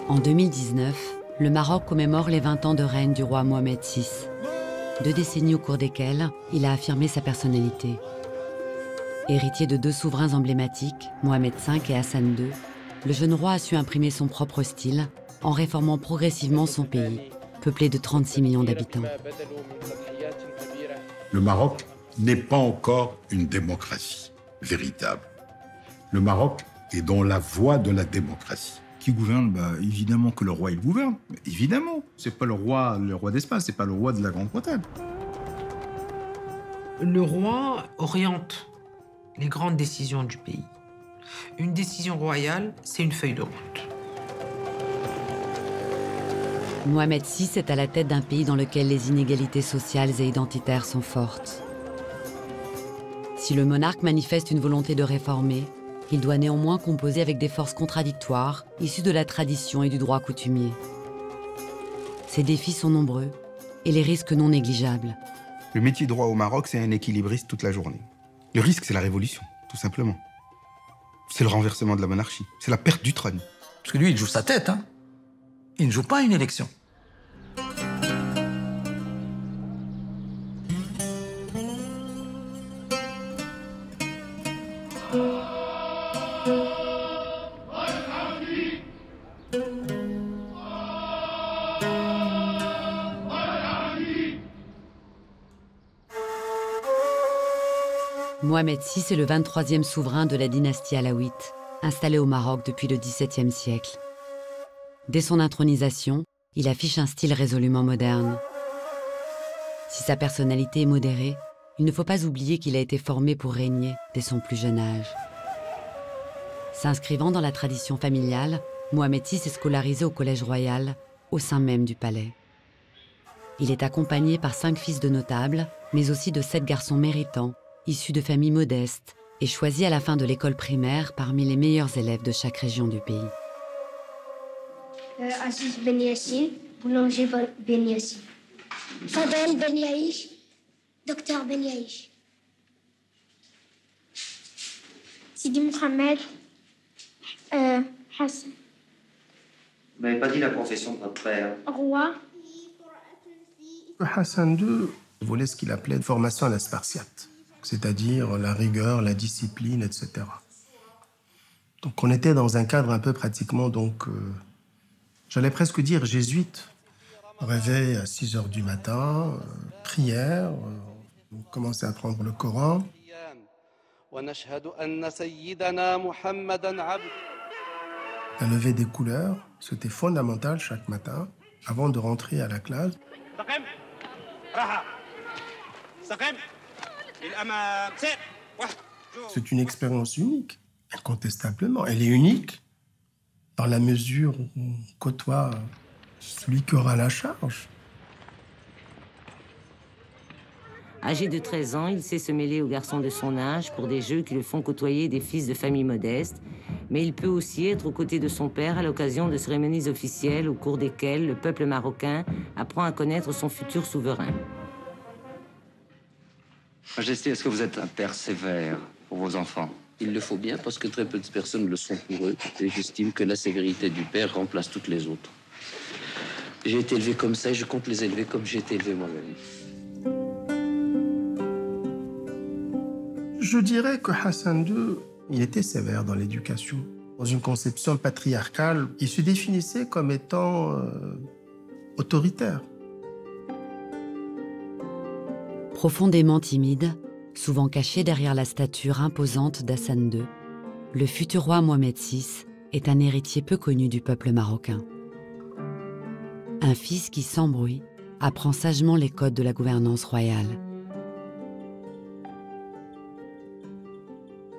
En 2019, le Maroc commémore les 20 ans de règne du roi Mohamed VI. 2 décennies au cours desquelles il a affirmé sa personnalité. Héritier de 2 souverains emblématiques, Mohamed V et Hassan II, le jeune roi a su imprimer son propre style en réformant progressivement son pays, peuplé de 36 millions d'habitants. Le Maroc n'est pas encore une démocratie véritable. Le Maroc est dans la voie de la démocratie. Qui gouverne? Évidemment que le roi, il gouverne. Évidemment. C'est pas le roi d'Espagne, c'est pas le roi de la Grande-Bretagne. Le roi oriente les grandes décisions du pays. Une décision royale, c'est une feuille de route. Mohamed VI est à la tête d'un pays dans lequel les inégalités sociales et identitaires sont fortes. Si le monarque manifeste une volonté de réformer, il doit néanmoins composer avec des forces contradictoires, issues de la tradition et du droit coutumier. Ces défis sont nombreux et les risques non négligeables. Le métier de roi au Maroc, c'est un équilibriste toute la journée. Le risque, c'est la révolution, tout simplement. C'est le renversement de la monarchie, c'est la perte du trône. Parce que lui, il joue sa tête, hein. Il ne joue pas une élection. Mohamed VI est le 23e souverain de la dynastie alaouite, installé au Maroc depuis le XVIIe siècle. Dès son intronisation, il affiche un style résolument moderne. Si sa personnalité est modérée, il ne faut pas oublier qu'il a été formé pour régner dès son plus jeune âge. S'inscrivant dans la tradition familiale, Mohamed VI est scolarisé au Collège royal, au sein même du palais. Il est accompagné par 5 fils de notables, mais aussi de 7 garçons méritants, issus de familles modestes, et choisi à la fin de l'école primaire parmi les meilleurs élèves de chaque région du pays. Aziz Ben Yassine, boulanger Ben Yassine. Fadel Ben Yaïch, docteur Ben Yaïch. Sidi Mohamed Hassan. Vous n'avez pas dit la profession de votre père. Roi. Hassan II voulait ce qu'il appelait une formation à la spartiate, c'est-à-dire la rigueur, la discipline, etc. Donc on était dans un cadre un peu pratiquement, j'allais presque dire jésuite. Réveil à 6 heures du matin, prière, on commençait à prendre le Coran. La levée des couleurs, c'était fondamental chaque matin, avant de rentrer à la classe. C'est une expérience unique, incontestablement. Elle est unique dans la mesure où on côtoie celui qui aura la charge. Âgé de 13 ans, il sait se mêler aux garçons de son âge pour des jeux qui le font côtoyer des fils de familles modestes, mais il peut aussi être aux côtés de son père à l'occasion de cérémonies officielles au cours desquelles le peuple marocain apprend à connaître son futur souverain. Majesté, est-ce que vous êtes un père sévère pour vos enfants? Il le faut bien parce que très peu de personnes le sont pour eux. Et j'estime que la sévérité du père remplace toutes les autres. J'ai été élevé comme ça et je compte les élever comme j'ai été élevé moi-même. Je dirais que Hassan II, il était sévère dans l'éducation. Dans une conception patriarcale, il se définissait comme étant autoritaire. Profondément timide, souvent caché derrière la stature imposante d'Hassan II, le futur roi Mohamed VI est un héritier peu connu du peuple marocain. Un fils qui, sans bruit, apprend sagement les codes de la gouvernance royale.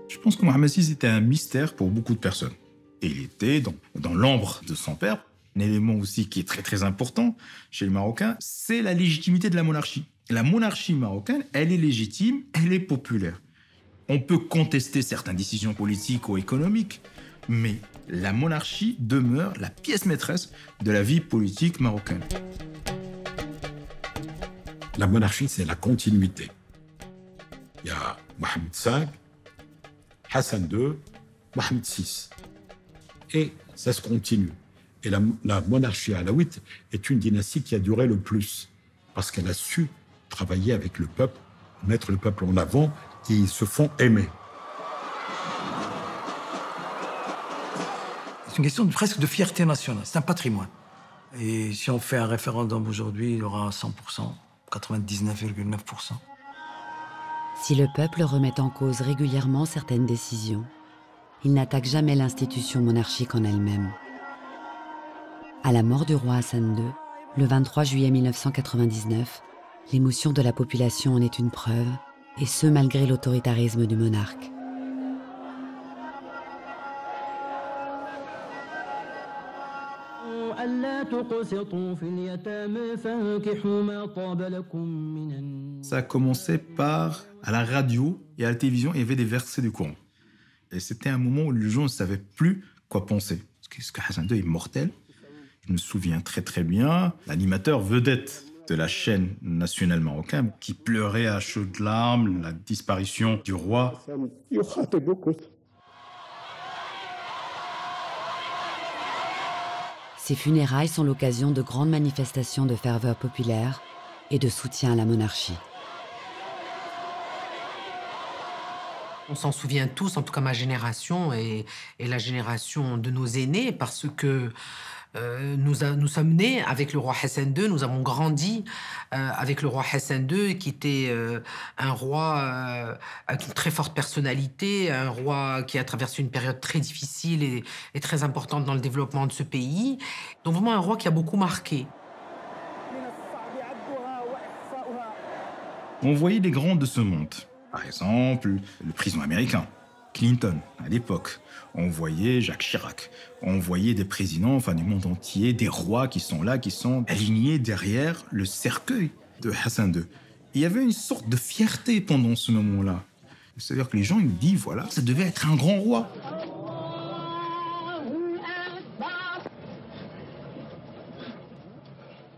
Je pense que Mohamed VI était un mystère pour beaucoup de personnes. Et il était dans l'ombre de son père. Un élément aussi qui est très très important chez les Marocains, c'est la légitimité de la monarchie. La monarchie marocaine, elle est légitime, elle est populaire. On peut contester certaines décisions politiques ou économiques, mais la monarchie demeure la pièce maîtresse de la vie politique marocaine. La monarchie, c'est la continuité. Il y a Mohamed V, Hassan II, Mohamed VI. Et ça se continue. Et la monarchie alaouite est une dynastie qui a duré le plus, parce qu'elle a su travailler avec le peuple, mettre le peuple en avant, et ils se font aimer. C'est une question presque de fierté nationale, c'est un patrimoine. Et si on fait un référendum aujourd'hui, il y aura 100%, 99,9%. Si le peuple remet en cause régulièrement certaines décisions, il n'attaque jamais l'institution monarchique en elle-même. À la mort du roi Hassan II, le 23 juillet 1999, l'émotion de la population en est une preuve, et ce malgré l'autoritarisme du monarque. Ça a commencé par, à la radio et à la télévision, il y avait des versets du Coran. Et c'était un moment où les gens ne savaient plus quoi penser. Parce que Hassan II est mortel. Je me souviens très très bien, l'animateur vedette de la chaîne nationale marocaine qui pleurait à chaudes larmes la disparition du roi. Ces funérailles sont l'occasion de grandes manifestations de ferveur populaire et de soutien à la monarchie. On s'en souvient tous, en tout cas ma génération et la génération de nos aînés, parce que nous sommes nés avec le roi Hassan II, nous avons grandi avec le roi Hassan II, qui était un roi avec une très forte personnalité, un roi qui a traversé une période très difficile et très importante dans le développement de ce pays. Donc vraiment un roi qui a beaucoup marqué. On voyait les grands de ce monde. Par exemple, le président américain, Clinton, à l'époque. On voyait Jacques Chirac. On voyait des présidents, enfin du monde entier, des rois qui sont là, qui sont alignés derrière le cercueil de Hassan II. Il y avait une sorte de fierté pendant ce moment-là. C'est-à-dire que les gens, ils disent, voilà, ça devait être un grand roi.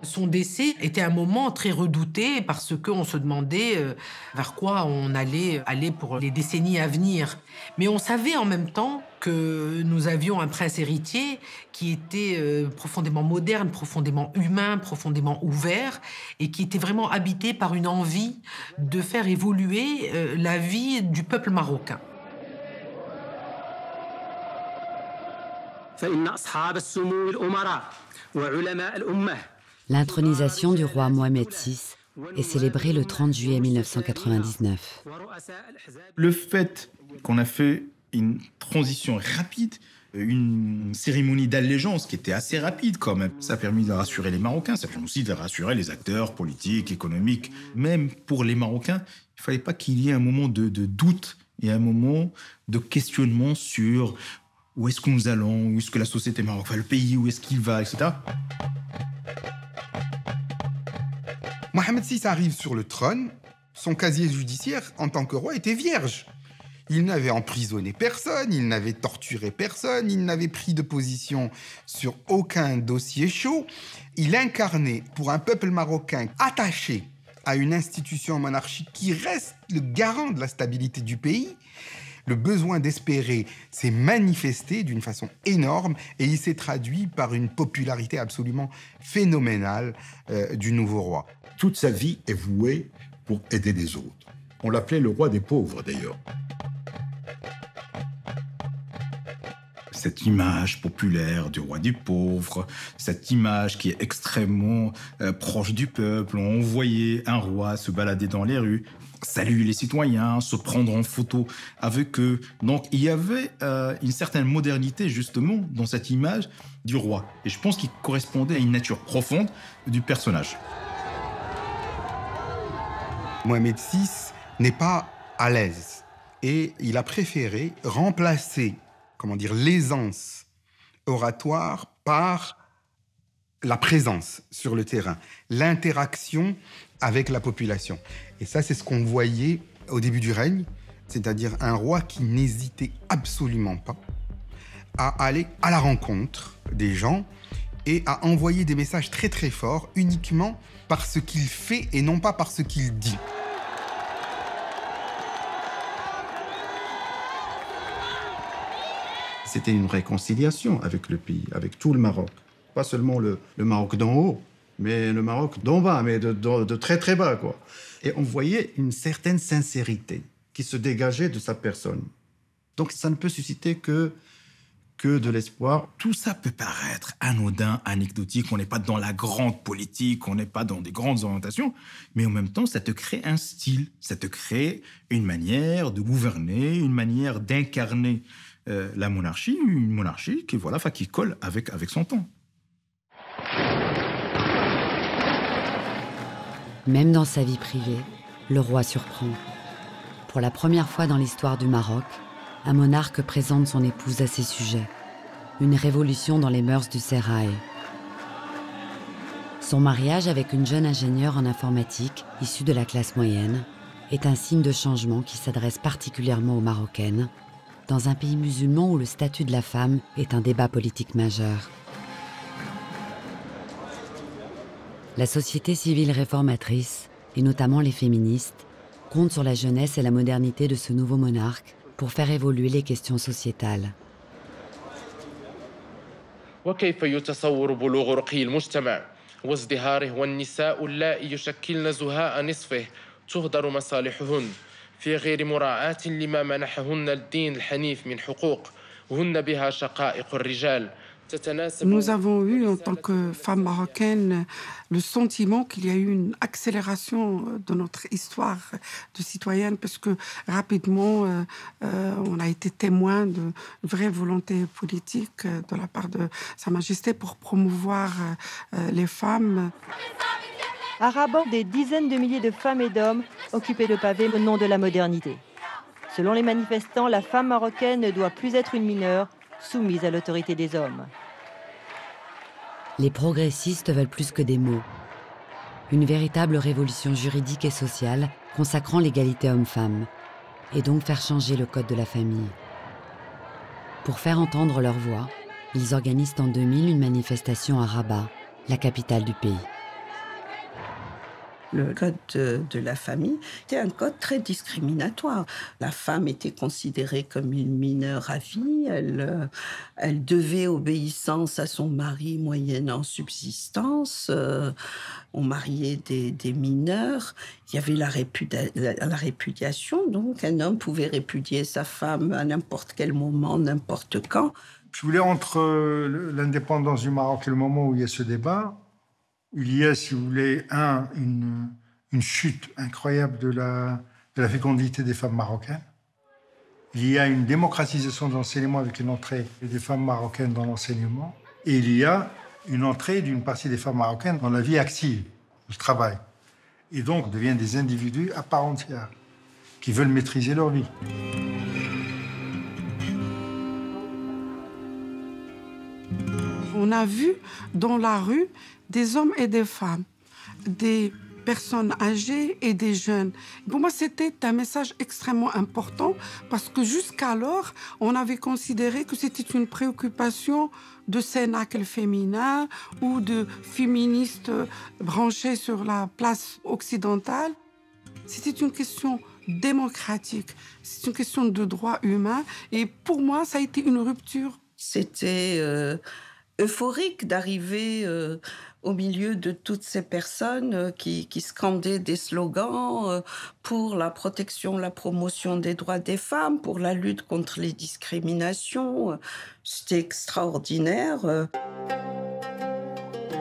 Son décès était un moment très redouté parce qu'on se demandait vers quoi on allait aller pour les décennies à venir. Mais on savait en même temps que nous avions un prince héritier qui était profondément moderne, profondément humain, profondément ouvert et qui était vraiment habité par une envie de faire évoluer la vie du peuple marocain. L'intronisation du roi Mohamed VI est célébrée le 30 juillet 1999. Le fait qu'on a fait une transition rapide, une cérémonie d'allégeance qui était assez rapide quand même, ça a permis de rassurer les Marocains, ça a permis aussi de rassurer les acteurs politiques, économiques. Même pour les Marocains, il ne fallait pas qu'il y ait un moment de doute et un moment de questionnement sur où est-ce que nous allons, où est-ce que la société marocaine, enfin le pays, où est-ce qu'il va, etc. Mohamed VI arrive sur le trône, son casier judiciaire en tant que roi était vierge. Il n'avait emprisonné personne, il n'avait torturé personne, il n'avait pris de position sur aucun dossier chaud. Il incarnait pour un peuple marocain attaché à une institution monarchique qui reste le garant de la stabilité du pays. Le besoin d'espérer s'est manifesté d'une façon énorme et il s'est traduit par une popularité absolument phénoménale du nouveau roi. Toute sa vie est vouée pour aider les autres. On l'appelait le roi des pauvres, d'ailleurs. Cette image populaire du roi du pauvre, cette image qui est extrêmement proche du peuple. On voyait un roi se balader dans les rues, saluer les citoyens, se prendre en photo avec eux. Donc il y avait une certaine modernité justement dans cette image du roi. Et je pense qu'il correspondait à une nature profonde du personnage. Mohamed VI n'est pas à l'aise et il a préféré remplacer, l'aisance oratoire par la présence sur le terrain, l'interaction avec la population. Et ça, c'est ce qu'on voyait au début du règne, c'est-à-dire un roi qui n'hésitait absolument pas à aller à la rencontre des gens et à envoyer des messages très très forts uniquement par ce qu'il fait et non pas par ce qu'il dit. C'était une réconciliation avec le pays, avec tout le Maroc. Pas seulement le Maroc d'en haut, mais le Maroc d'en bas, mais de très très bas, quoi. Et on voyait une certaine sincérité qui se dégageait de sa personne. Donc ça ne peut susciter que de l'espoir. Tout ça peut paraître anodin, anecdotique, on n'est pas dans la grande politique, on n'est pas dans des grandes orientations, mais en même temps, ça te crée un style, ça te crée une manière de gouverner, une manière d'incarner la monarchie, une monarchie qui, voilà, qui colle avec son temps. Même dans sa vie privée, le roi surprend. Pour la première fois dans l'histoire du Maroc, un monarque présente son épouse à ses sujets. Une révolution dans les mœurs du sérail. Son mariage avec une jeune ingénieure en informatique, issue de la classe moyenne, est un signe de changement qui s'adresse particulièrement aux Marocaines, dans un pays musulman où le statut de la femme est un débat politique majeur. La société civile réformatrice, et notamment les féministes, compte sur la jeunesse et la modernité de ce nouveau monarque pour faire évoluer les questions sociétales. وكيف يتصور بلوغ رقي المجتمع وازدهاره والنساء اللائي يشكلن زهاء نصفه تهدر مصالحهن في غير مراعاة لما منحهن الدين الحنيف من حقوق وهن بها شقائق الرجال. Nous avons eu, en tant que femmes marocaines, le sentiment qu'il y a eu une accélération de notre histoire de citoyenne parce que rapidement, on a été témoin d'une vraie volonté politique de la part de Sa Majesté pour promouvoir les femmes. À Rabat, des dizaines de milliers de femmes et d'hommes occupaient le pavé au nom de la modernité. Selon les manifestants, la femme marocaine ne doit plus être une mineure, soumise à l'autorité des hommes. Les progressistes veulent plus que des mots. Une véritable révolution juridique et sociale consacrant l'égalité homme-femme, et donc faire changer le code de la famille. Pour faire entendre leur voix, ils organisent en 2000 une manifestation à Rabat, la capitale du pays. Le code de la famille était un code très discriminatoire. La femme était considérée comme une mineure à vie. Elle devait obéissance à son mari moyennant subsistance. On mariait des mineurs. Il y avait la répudiation. Donc, un homme pouvait répudier sa femme à n'importe quel moment, n'importe quand. Je voulais, entre l'indépendance du Maroc et le moment où il y a ce débat, il y a, si vous voulez, une chute incroyable de la fécondité des femmes marocaines. Il y a une démocratisation de l'enseignement avec une entrée des femmes marocaines dans l'enseignement. Et il y a une entrée d'une partie des femmes marocaines dans la vie active, le travail. Et donc, deviennent des individus à part entière, qui veulent maîtriser leur vie. On a vu dans la rue des hommes et des femmes, des personnes âgées et des jeunes. Pour moi, c'était un message extrêmement important parce que jusqu'alors, on avait considéré que c'était une préoccupation de cénacle féminin ou de féministes branchés sur la place occidentale. C'était une question démocratique, c'est une question de droits humains et pour moi, ça a été une rupture. C'était euphorique d'arriver au milieu de toutes ces personnes qui scandaient des slogans pour la protection, la promotion des droits des femmes, pour la lutte contre les discriminations. C'était extraordinaire.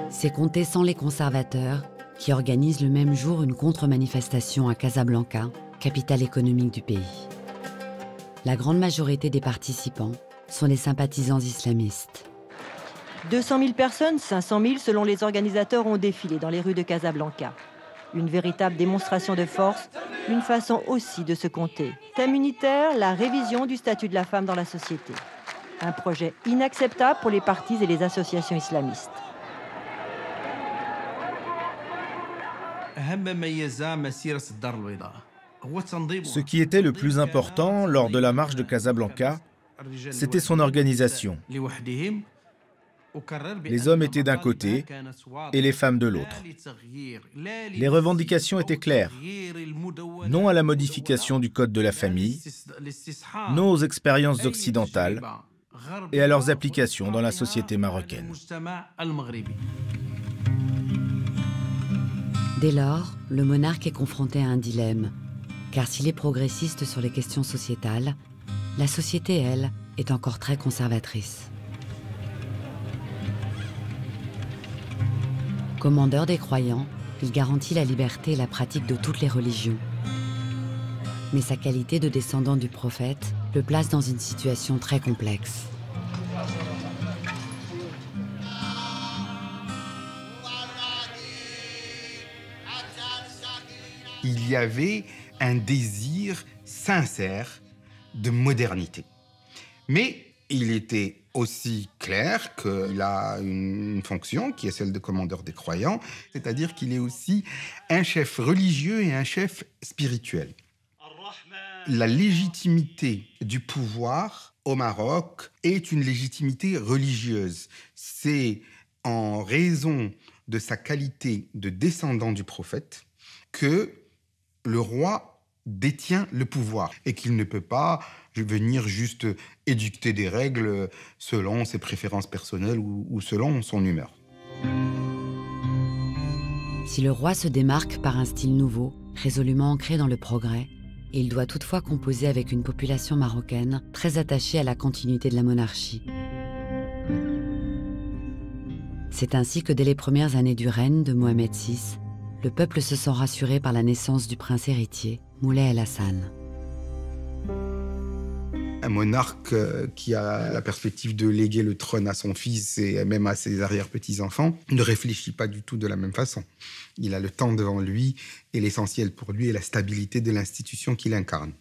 C'est compté sans les conservateurs qui organisent le même jour une contre-manifestation à Casablanca, capitale économique du pays. La grande majorité des participants sont des sympathisants islamistes. 200 000 personnes, 500 000 selon les organisateurs, ont défilé dans les rues de Casablanca. Une véritable démonstration de force, une façon aussi de se compter. Thème unitaire, la révision du statut de la femme dans la société. Un projet inacceptable pour les partis et les associations islamistes. Ce qui était le plus important lors de la marche de Casablanca, c'était son organisation. Les hommes étaient d'un côté et les femmes de l'autre. Les revendications étaient claires. Non à la modification du code de la famille, non aux expériences occidentales, et à leurs applications dans la société marocaine. Dès lors, le monarque est confronté à un dilemme, car s'il est progressiste sur les questions sociétales, la société, elle, est encore très conservatrice. Commandeur des croyants, il garantit la liberté et la pratique de toutes les religions. Mais sa qualité de descendant du prophète le place dans une situation très complexe. Il y avait un désir sincère de modernité. Mais il était aussi clair qu'il a une fonction qui est celle de commandeur des croyants, c'est-à-dire qu'il est aussi un chef religieux et un chef spirituel. La légitimité du pouvoir au Maroc est une légitimité religieuse. C'est en raison de sa qualité de descendant du prophète que le roi détient le pouvoir et qu'il ne peut pas venir juste édicter des règles selon ses préférences personnelles ou selon son humeur. Si le roi se démarque par un style nouveau, résolument ancré dans le progrès, il doit toutefois composer avec une population marocaine très attachée à la continuité de la monarchie. C'est ainsi que dès les premières années du règne de Mohamed VI, le peuple se sent rassuré par la naissance du prince héritier, Moulay El Hassan. Un monarque qui a la perspective de léguer le trône à son fils et même à ses arrière-petits-enfants ne réfléchit pas du tout de la même façon. Il a le temps devant lui et l'essentiel pour lui est la stabilité de l'institution qu'il incarne.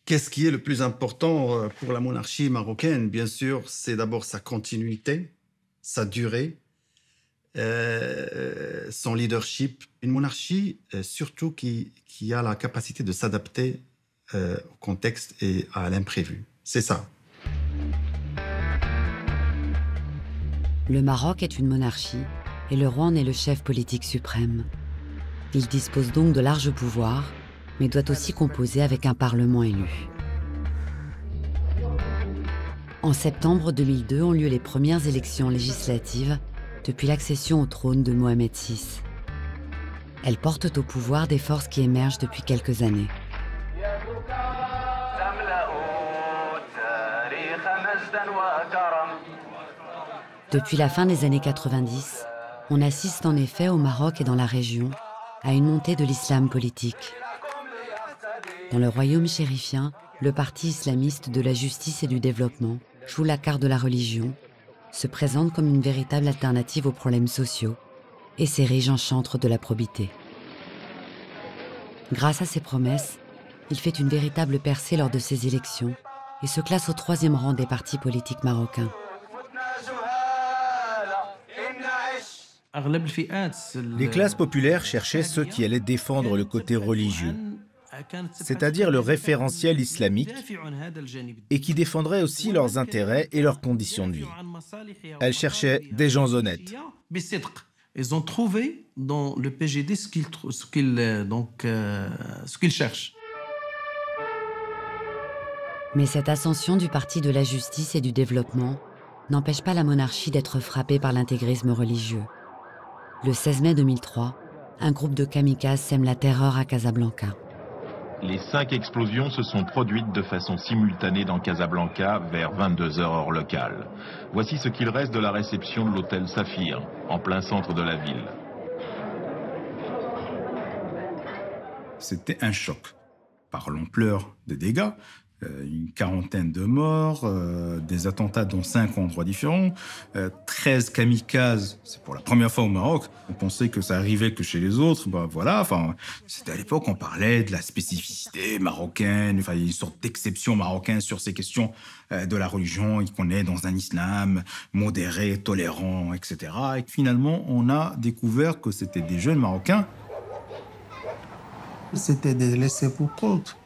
Qu'est-ce qui est le plus important pour la monarchie marocaine? Bien sûr, c'est d'abord sa continuité, sa durée, son leadership. Une monarchie, surtout, qui a la capacité de s'adapter au contexte et à l'imprévu. C'est ça. Le Maroc est une monarchie et le roi en est le chef politique suprême. Il dispose donc de larges pouvoirs, mais doit aussi composer avec un parlement élu. En septembre 2002 ont lieu les premières élections législatives depuis l'accession au trône de Mohamed VI. Elles portent au pouvoir des forces qui émergent depuis quelques années. Depuis la fin des années 90, on assiste en effet au Maroc et dans la région à une montée de l'islam politique. Dans le royaume chérifien, le parti islamiste de la justice et du développement joue la carte de la religion, se présente comme une véritable alternative aux problèmes sociaux et s'érige en chantre de la probité. Grâce à ses promesses, il fait une véritable percée lors de ces élections et se classe au 3e rang des partis politiques marocains. Les classes populaires cherchaient ceux qui allaient défendre le côté religieux, c'est-à-dire le référentiel islamique, et qui défendraient aussi leurs intérêts et leurs conditions de vie. Elles cherchaient des gens honnêtes. Ils ont trouvé dans le PJD ce qu'ils cherchent. Mais cette ascension du parti de la justice et du développement n'empêche pas la monarchie d'être frappée par l'intégrisme religieux. Le 16 mai 2003, un groupe de kamikazes sème la terreur à Casablanca. Les 5 explosions se sont produites de façon simultanée dans Casablanca vers 22h heure locale. Voici ce qu'il reste de la réception de l'hôtel Saphir, en plein centre de la ville. C'était un choc par l'ampleur des dégâts. Une quarantaine de morts, des attentats dans 5 endroits différents, 13 kamikazes, c'est pour la première fois au Maroc. On pensait que ça arrivait que chez les autres, c'était à l'époque, on parlait de la spécificité marocaine, il y a une sorte d'exception marocaine sur ces questions de la religion, qu'on est dans un islam modéré, tolérant, etc. Et finalement, on a découvert que c'était des jeunes Marocains. C'était des laissés pour compte.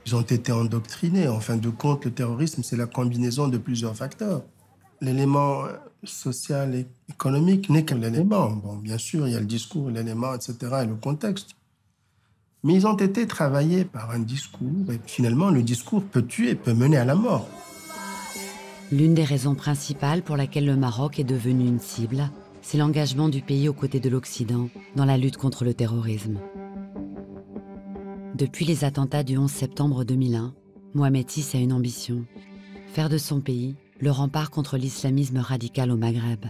Ils ont été endoctrinés. En fin de compte, le terrorisme, c'est la combinaison de plusieurs facteurs. L'élément social et économique n'est qu'un élément. Bon, bien sûr, il y a le discours, l'élément, etc., et le contexte. Mais ils ont été travaillés par un discours, et finalement, le discours peut tuer, peut mener à la mort. L'une des raisons principales pour laquelle le Maroc est devenu une cible, c'est l'engagement du pays aux côtés de l'Occident dans la lutte contre le terrorisme. Depuis les attentats du 11 septembre 2001, Mohamed VI a une ambition, faire de son pays le rempart contre l'islamisme radical au Maghreb.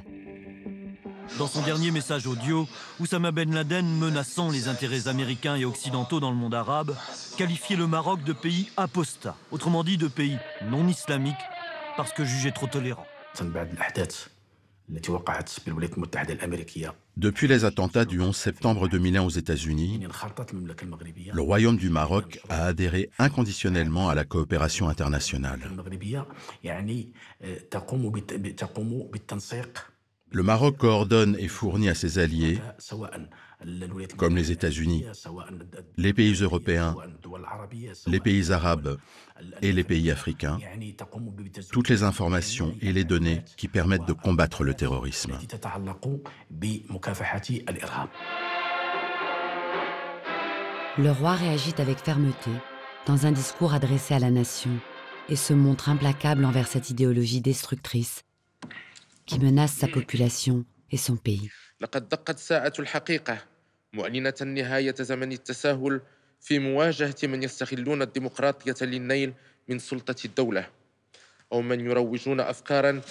Dans son dernier message audio, Oussama Ben Laden, menaçant les intérêts américains et occidentaux dans le monde arabe, qualifiait le Maroc de pays apostat, autrement dit de pays non islamique, parce que jugé trop tolérant. Depuis les attentats du 11 septembre 2001 aux États-Unis, le Royaume du Maroc a adhéré inconditionnellement à la coopération internationale. Le Maroc coordonne et fournit à ses alliés, comme les États-Unis, les pays européens, les pays arabes et les pays africains, toutes les informations et les données qui permettent de combattre le terrorisme. Le roi réagit avec fermeté dans un discours adressé à la nation et se montre implacable envers cette idéologie destructrice qui menace sa population et son pays. لقد دقت ساعة الحقيقة معلنة نهاية زمن التساهل في مواجهة من يستغلون الديمقراطية للنيل من سلطة الدولة أو من يروجون أفكاراً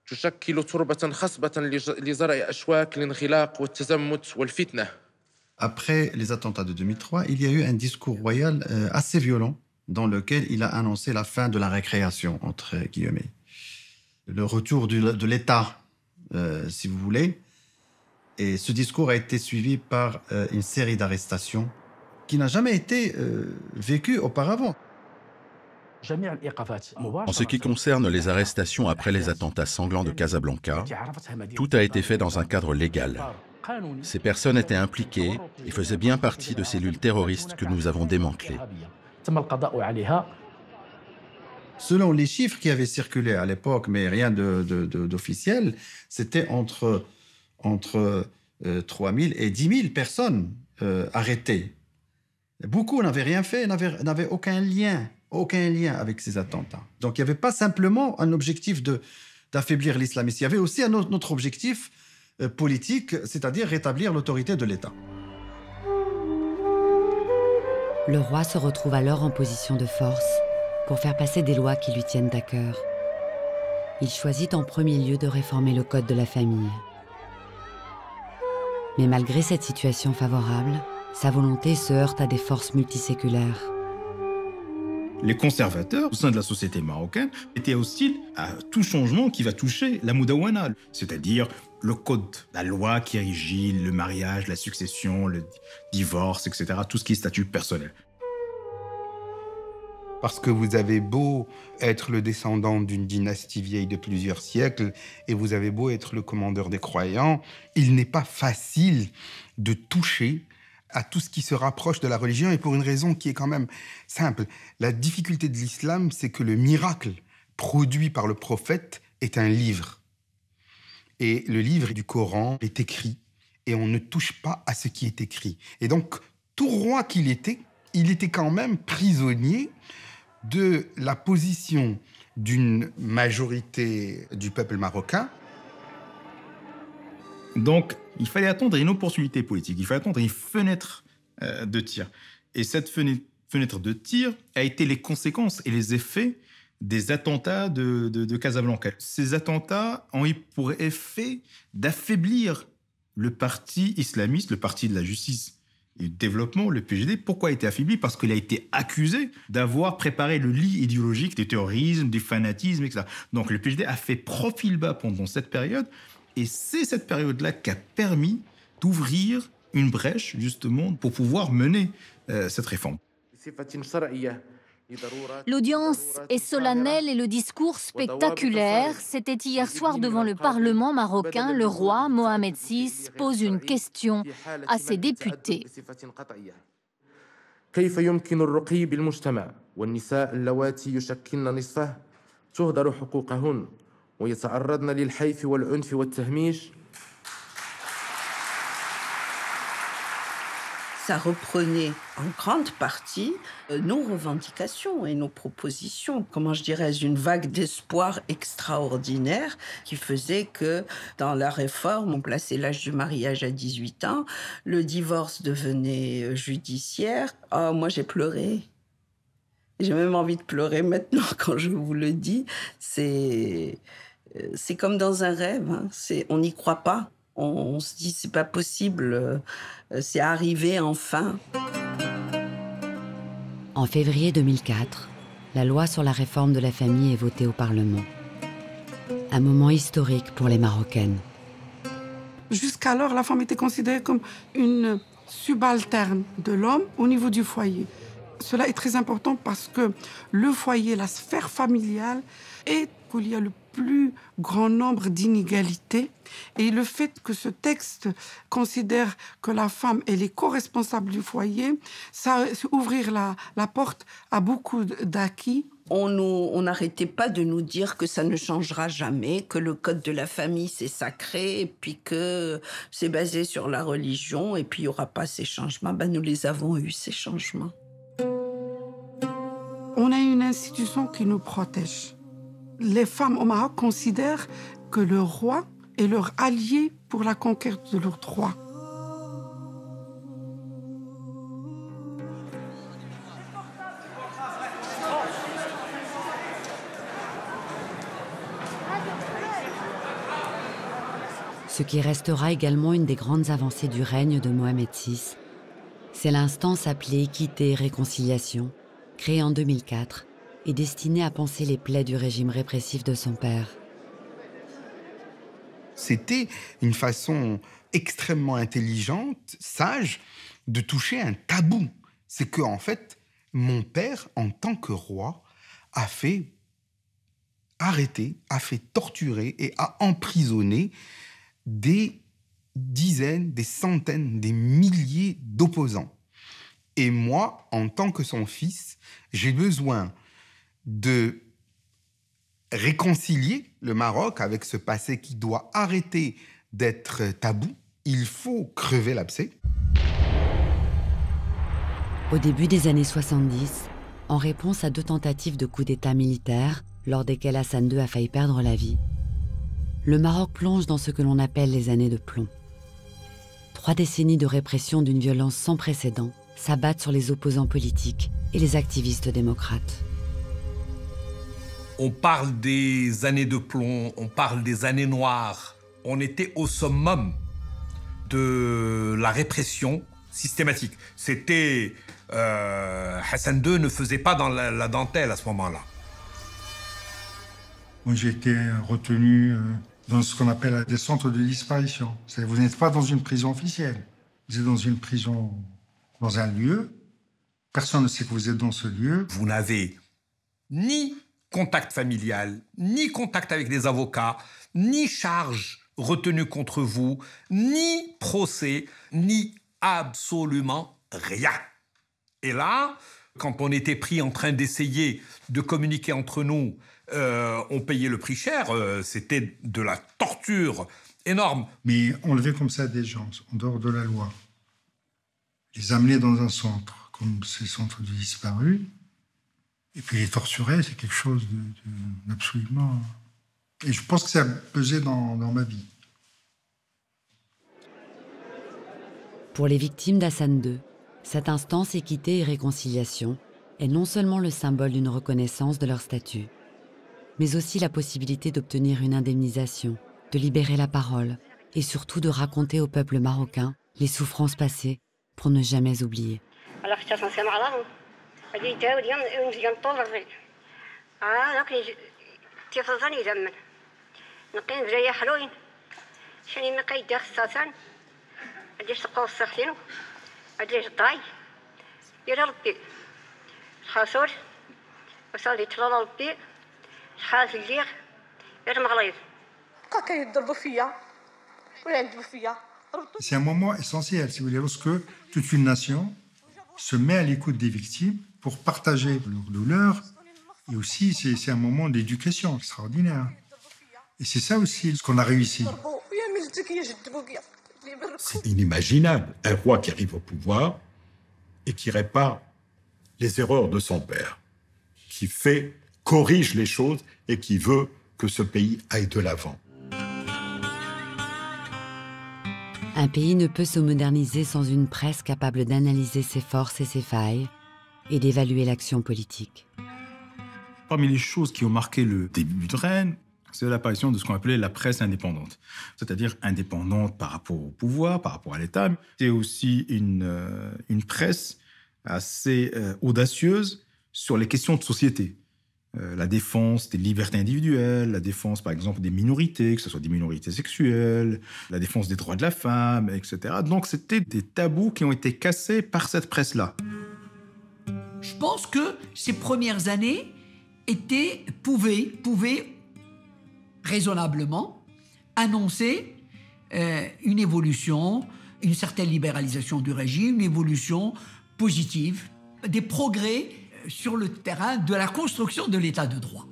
تشكل تربة خصبة لزرع أشواك الانغلاق والتزمت والفتنة. Après les attentats de 2003, il y a eu un discours royal assez violent dans lequel il a annoncé la fin de la récréation, entre guillemets. Le retour de l'État, si vous voulez. Et ce discours a été suivi par une série d'arrestations qui n'a jamais été vécue auparavant. En ce qui concerne les arrestations après les attentats sanglants de Casablanca, tout a été fait dans un cadre légal. Ces personnes étaient impliquées et faisaient bien partie de cellules terroristes que nous avons démantelées. Selon les chiffres qui avaient circulé à l'époque, mais rien d'officiel, c'était entre 3 000 et 10 000 personnes arrêtées. Beaucoup n'avaient rien fait, n'avaient aucun lien avec ces attentats. Donc il n'y avait pas simplement un objectif d'affaiblir l'islamisme, il y avait aussi un autre objectif politique, c'est-à-dire rétablir l'autorité de l'État. Le roi se retrouve alors en position de force pour faire passer des lois qui lui tiennent à cœur. Il choisit en premier lieu de réformer le code de la famille. Mais malgré cette situation favorable, sa volonté se heurte à des forces multiséculaires. Les conservateurs au sein de la société marocaine étaient hostiles à tout changement qui va toucher la Moudawana, c'est-à-dire le code, la loi qui régit le mariage, la succession, le divorce, etc., tout ce qui est statut personnel. Parce que vous avez beau être le descendant d'une dynastie vieille de plusieurs siècles et vous avez beau être le commandeur des croyants, il n'est pas facile de toucher à tout ce qui se rapproche de la religion, et pour une raison qui est quand même simple. La difficulté de l'islam, c'est que le miracle produit par le prophète est un livre. Et le livre du Coran est écrit, et on ne touche pas à ce qui est écrit. Et donc, tout roi qu'il était, il était quand même prisonnier de la position d'une majorité du peuple marocain. Donc, il fallait attendre une opportunité politique, il fallait attendre une fenêtre de tir. Et cette fenêtre de tir a été les conséquences et les effets des attentats de Casablanca. Ces attentats ont eu pour effet d'affaiblir le parti islamiste, le parti de la justice et du développement, le PJD. Pourquoi il a été affaibli? Parce qu'il a été accusé d'avoir préparé le lit idéologique du terrorisme, du fanatisme, etc. Donc le PJD a fait profil bas pendant cette période. Et c'est cette période-là qui a permis d'ouvrir une brèche, justement, pour pouvoir mener cette réforme. L'audience est solennelle et le discours spectaculaire. C'était hier soir devant le Parlement marocain. Le roi Mohamed VI pose une question à ses députés. كيف يمكن الرقي بالمجتمع والنساء اللواتي يشكلن نصفه تهدر حقوقهن ويتعرضن للحيف والعنف والتهميش. ça reprenait en grande partie nos revendications et nos propositions. Comment je dirais, une vague d'espoir extraordinaire qui faisait que dans la réforme, on plaçait l'âge du mariage à 18 ans, le divorce devenait judiciaire. Oh, moi j'ai pleuré. J'ai même envie de pleurer maintenant quand je vous le dis. C'est comme dans un rêve. Hein. On n'y croit pas. On se dit, c'est pas possible. C'est arrivé enfin. En février 2004, la loi sur la réforme de la famille est votée au Parlement. Un moment historique pour les Marocaines. Jusqu'alors, la femme était considérée comme une subalterne de l'homme au niveau du foyer. Cela est très important parce que le foyer, la sphère familiale, est où il y a le plus grand nombre d'inégalités. Et le fait que ce texte considère que la femme, elle est co-responsable du foyer, ça ouvrir la porte à beaucoup d'acquis. On n'arrêtait pas de nous dire que ça ne changera jamais, que le code de la famille, c'est sacré, et puis que c'est basé sur la religion, et puis il n'y aura pas ces changements. Ben, nous les avons eus, ces changements. On a une institution qui nous protège. Les femmes au Maroc considèrent que le roi est leur allié pour la conquête de leurs droits. Ce qui restera également une des grandes avancées du règne de Mohamed VI, c'est l'instance appelée Équité et Réconciliation, créée en 2004 et destinée à panser les plaies du régime répressif de son père. C'était une façon extrêmement intelligente, sage, de toucher un tabou. C'est que, en fait, mon père, en tant que roi, a fait arrêter, a fait torturer et a emprisonné des dizaines, des centaines, des milliers d'opposants. Et moi, en tant que son fils, j'ai besoin de réconcilier le Maroc avec ce passé qui doit arrêter d'être tabou. Il faut crever l'abcès. Au début des années 70, en réponse à 2 tentatives de coup d'État militaire, lors desquelles Hassan II a failli perdre la vie, le Maroc plonge dans ce que l'on appelle les années de plomb. 3 décennies de répression d'une violence sans précédent s'abattent sur les opposants politiques et les activistes démocrates. On parle des années de plomb, on parle des années noires. On était au summum de la répression systématique. C'était... Hassan II ne faisait pas dans la dentelle à ce moment-là. Moi, j'ai été retenu dans ce qu'on appelle des centres de disparition. Vous n'êtes pas dans une prison officielle. Vous êtes dans une prison, dans un lieu. Personne ne sait que vous êtes dans ce lieu. Vous n'avez ni contact familial, ni contact avec des avocats, ni charge retenue contre vous, ni procès, ni absolument rien. Et là, quand on était pris en train d'essayer de communiquer entre nous, on payait le prix cher, c'était de la torture énorme. Mais enlever comme ça des gens, en dehors de la loi, les amener dans un centre, comme ces centres de disparus, et puis les torturer, c'est quelque chose d'absolument... Et je pense que ça a pesé dans ma vie. Pour les victimes d'Hassan II, cette instance Équité et Réconciliation est non seulement le symbole d'une reconnaissance de leur statut, mais aussi la possibilité d'obtenir une indemnisation, de libérer la parole et surtout de raconter au peuple marocain les souffrances passées pour ne jamais oublier. C'est un moment essentiel, si vous voulez, lorsque toute une nation se met à l'écoute des victimes pour partager leur douleur. Et aussi, c'est un moment d'éducation extraordinaire. Et c'est ça aussi ce qu'on a réussi. C'est inimaginable. Un roi qui arrive au pouvoir et qui répare les erreurs de son père, qui corrige les choses et qui veut que ce pays aille de l'avant. Un pays ne peut se moderniser sans une presse capable d'analyser ses forces et ses failles et d'évaluer l'action politique. Parmi les choses qui ont marqué le début de règne, c'est l'apparition de ce qu'on appelait la presse indépendante, c'est-à-dire indépendante par rapport au pouvoir, par rapport à l'État. C'est aussi une presse assez audacieuse sur les questions de société. La défense des libertés individuelles, la défense, par exemple, des minorités, que ce soit des minorités sexuelles, la défense des droits de la femme, etc. Donc, c'était des tabous qui ont été cassés par cette presse-là. Je pense que ces premières années pouvaient raisonnablement annoncer une évolution, une certaine libéralisation du régime, une évolution positive, des progrès sur le terrain de la construction de l'état de droit.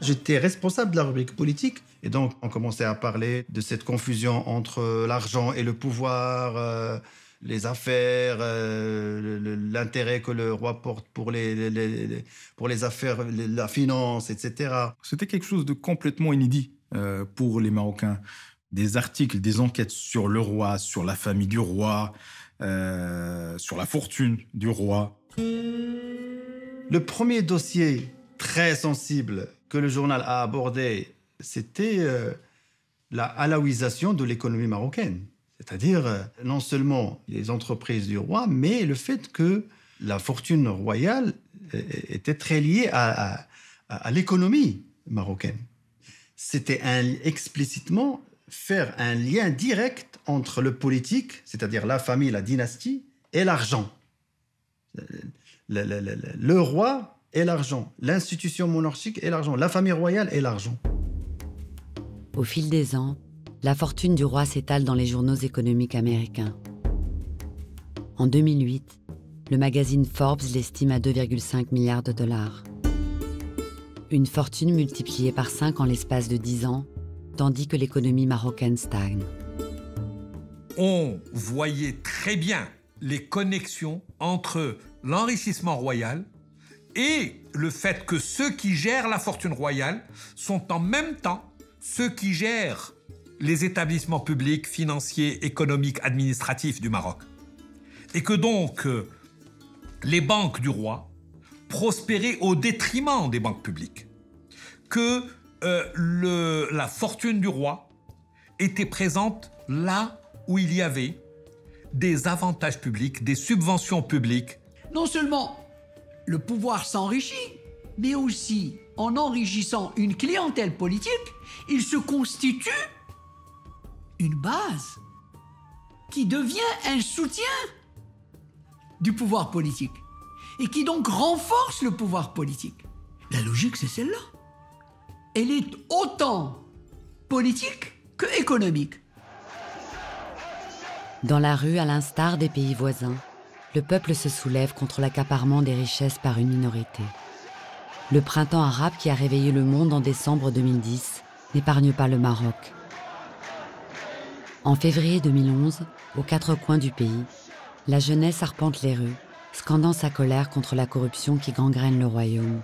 J'étais responsable de la rubrique politique et donc on commençait à parler de cette confusion entre l'argent et le pouvoir, les affaires, l'intérêt que le roi porte pour les affaires, la finance, etc. C'était quelque chose de complètement inédit pour les Marocains. Des articles, des enquêtes sur le roi, sur la famille du roi, sur la fortune du roi. Le premier dossier très sensible que le journal a abordé, c'était la alaouisation de l'économie marocaine. C'est-à-dire non seulement les entreprises du roi, mais le fait que la fortune royale était très liée à l'économie marocaine. C'était explicitement faire un lien direct entre le politique, c'est-à-dire la famille, la dynastie, et l'argent. Le roi et l'argent, l'institution monarchique et l'argent, la famille royale et l'argent. Au fil des ans, la fortune du roi s'étale dans les journaux économiques américains. En 2008, le magazine Forbes l'estime à 2,5 milliards de dollars. Une fortune multipliée par 5 en l'espace de 10 ans, tandis que l'économie marocaine stagne. On voyait très bien les connexions entre l'enrichissement royal et le fait que ceux qui gèrent la fortune royale sont en même temps ceux qui gèrent les établissements publics, financiers, économiques, administratifs du Maroc. Et que donc, les banques du roi prospéraient au détriment des banques publiques. Que la fortune du roi était présente là où il y avait des avantages publics, des subventions publiques. Non seulement le pouvoir s'enrichit, mais aussi en enrichissant une clientèle politique, il se constitue une base qui devient un soutien du pouvoir politique et qui donc renforce le pouvoir politique. La logique, c'est celle-là. Elle est autant politique que économique. Dans la rue, à l'instar des pays voisins, le peuple se soulève contre l'accaparement des richesses par une minorité. Le printemps arabe qui a réveillé le monde en décembre 2010 n'épargne pas le Maroc. En février 2011, aux 4 coins du pays, la jeunesse arpente les rues, scandant sa colère contre la corruption qui gangrène le royaume.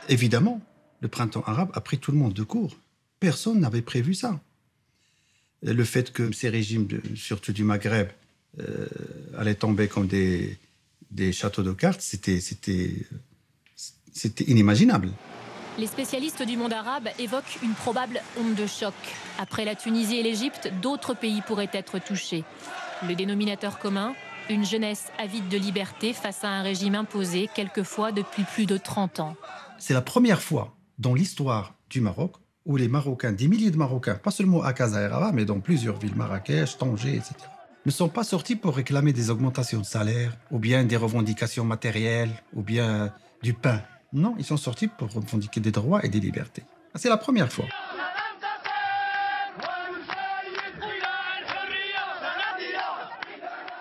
Évidemment, le printemps arabe a pris tout le monde de court. Personne n'avait prévu ça. Le fait que ces régimes, surtout du Maghreb, allaient tomber comme des châteaux de cartes, c'était inimaginable. Les spécialistes du monde arabe évoquent une probable onde de choc. Après la Tunisie et l'Égypte, d'autres pays pourraient être touchés. Le dénominateur commun, une jeunesse avide de liberté face à un régime imposé, quelquefois depuis plus de 30 ans. C'est la première fois dans l'histoire du Maroc où les Marocains, des milliers de Marocains, pas seulement à Casa et Rabat, mais dans plusieurs villes, Marrakech, Tanger, etc., ne sont pas sortis pour réclamer des augmentations de salaire, ou bien des revendications matérielles, ou bien du pain. Non, ils sont sortis pour revendiquer des droits et des libertés. C'est la première fois.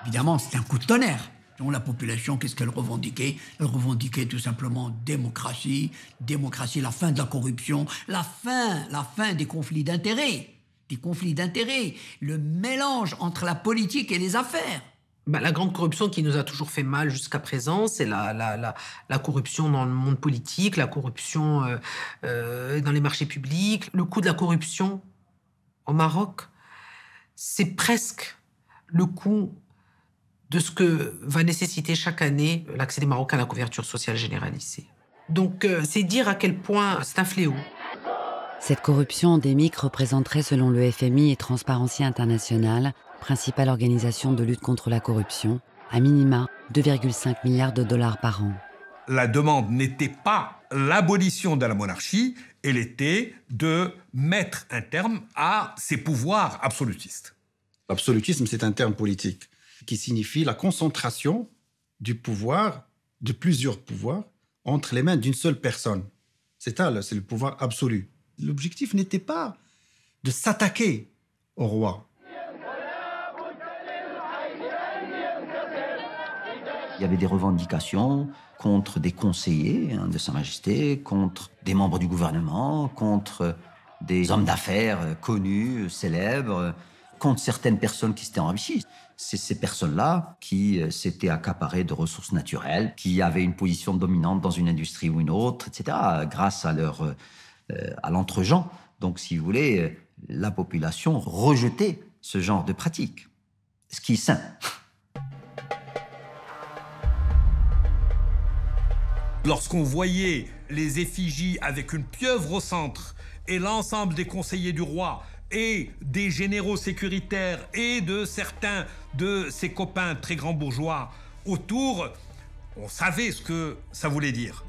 Évidemment, c'est un coup de tonnerre. Donc, la population, qu'est-ce qu'elle revendiquait? Elle revendiquait tout simplement démocratie, la fin de la corruption, la fin des conflits d'intérêts. Le mélange entre la politique et les affaires. La grande corruption qui nous a toujours fait mal jusqu'à présent, c'est la corruption dans le monde politique, la corruption dans les marchés publics. Le coût de la corruption au Maroc, c'est presque le coût de ce que va nécessiter chaque année l'accès des Marocains à la couverture sociale généralisée. Donc, c'est dire à quel point c'est un fléau. Cette corruption endémique représenterait, selon le FMI et Transparency International, principale organisation de lutte contre la corruption, à minima 2,5 milliards de dollars par an. La demande n'était pas l'abolition de la monarchie, elle était de mettre un terme à ces pouvoirs absolutistes. L'absolutisme, c'est un terme politique qui signifie la concentration du pouvoir, de plusieurs pouvoirs, entre les mains d'une seule personne. C'est le pouvoir absolu. L'objectif n'était pas de s'attaquer au roi. Il y avait des revendications contre des conseillers de Sa Majesté, contre des membres du gouvernement, contre des hommes d'affaires connus, célèbres, contre certaines personnes qui s'étaient enrichies. C'est ces personnes-là qui s'étaient accaparées de ressources naturelles, qui avaient une position dominante dans une industrie ou une autre, etc., grâce à à l'entre-gens. Donc, si vous voulez, la population rejetait ce genre de pratique, ce qui est sain. Lorsqu'on voyait les effigies avec une pieuvre au centre et l'ensemble des conseillers du roi et des généraux sécuritaires et de certains de ses copains très grands bourgeois autour, on savait ce que ça voulait dire.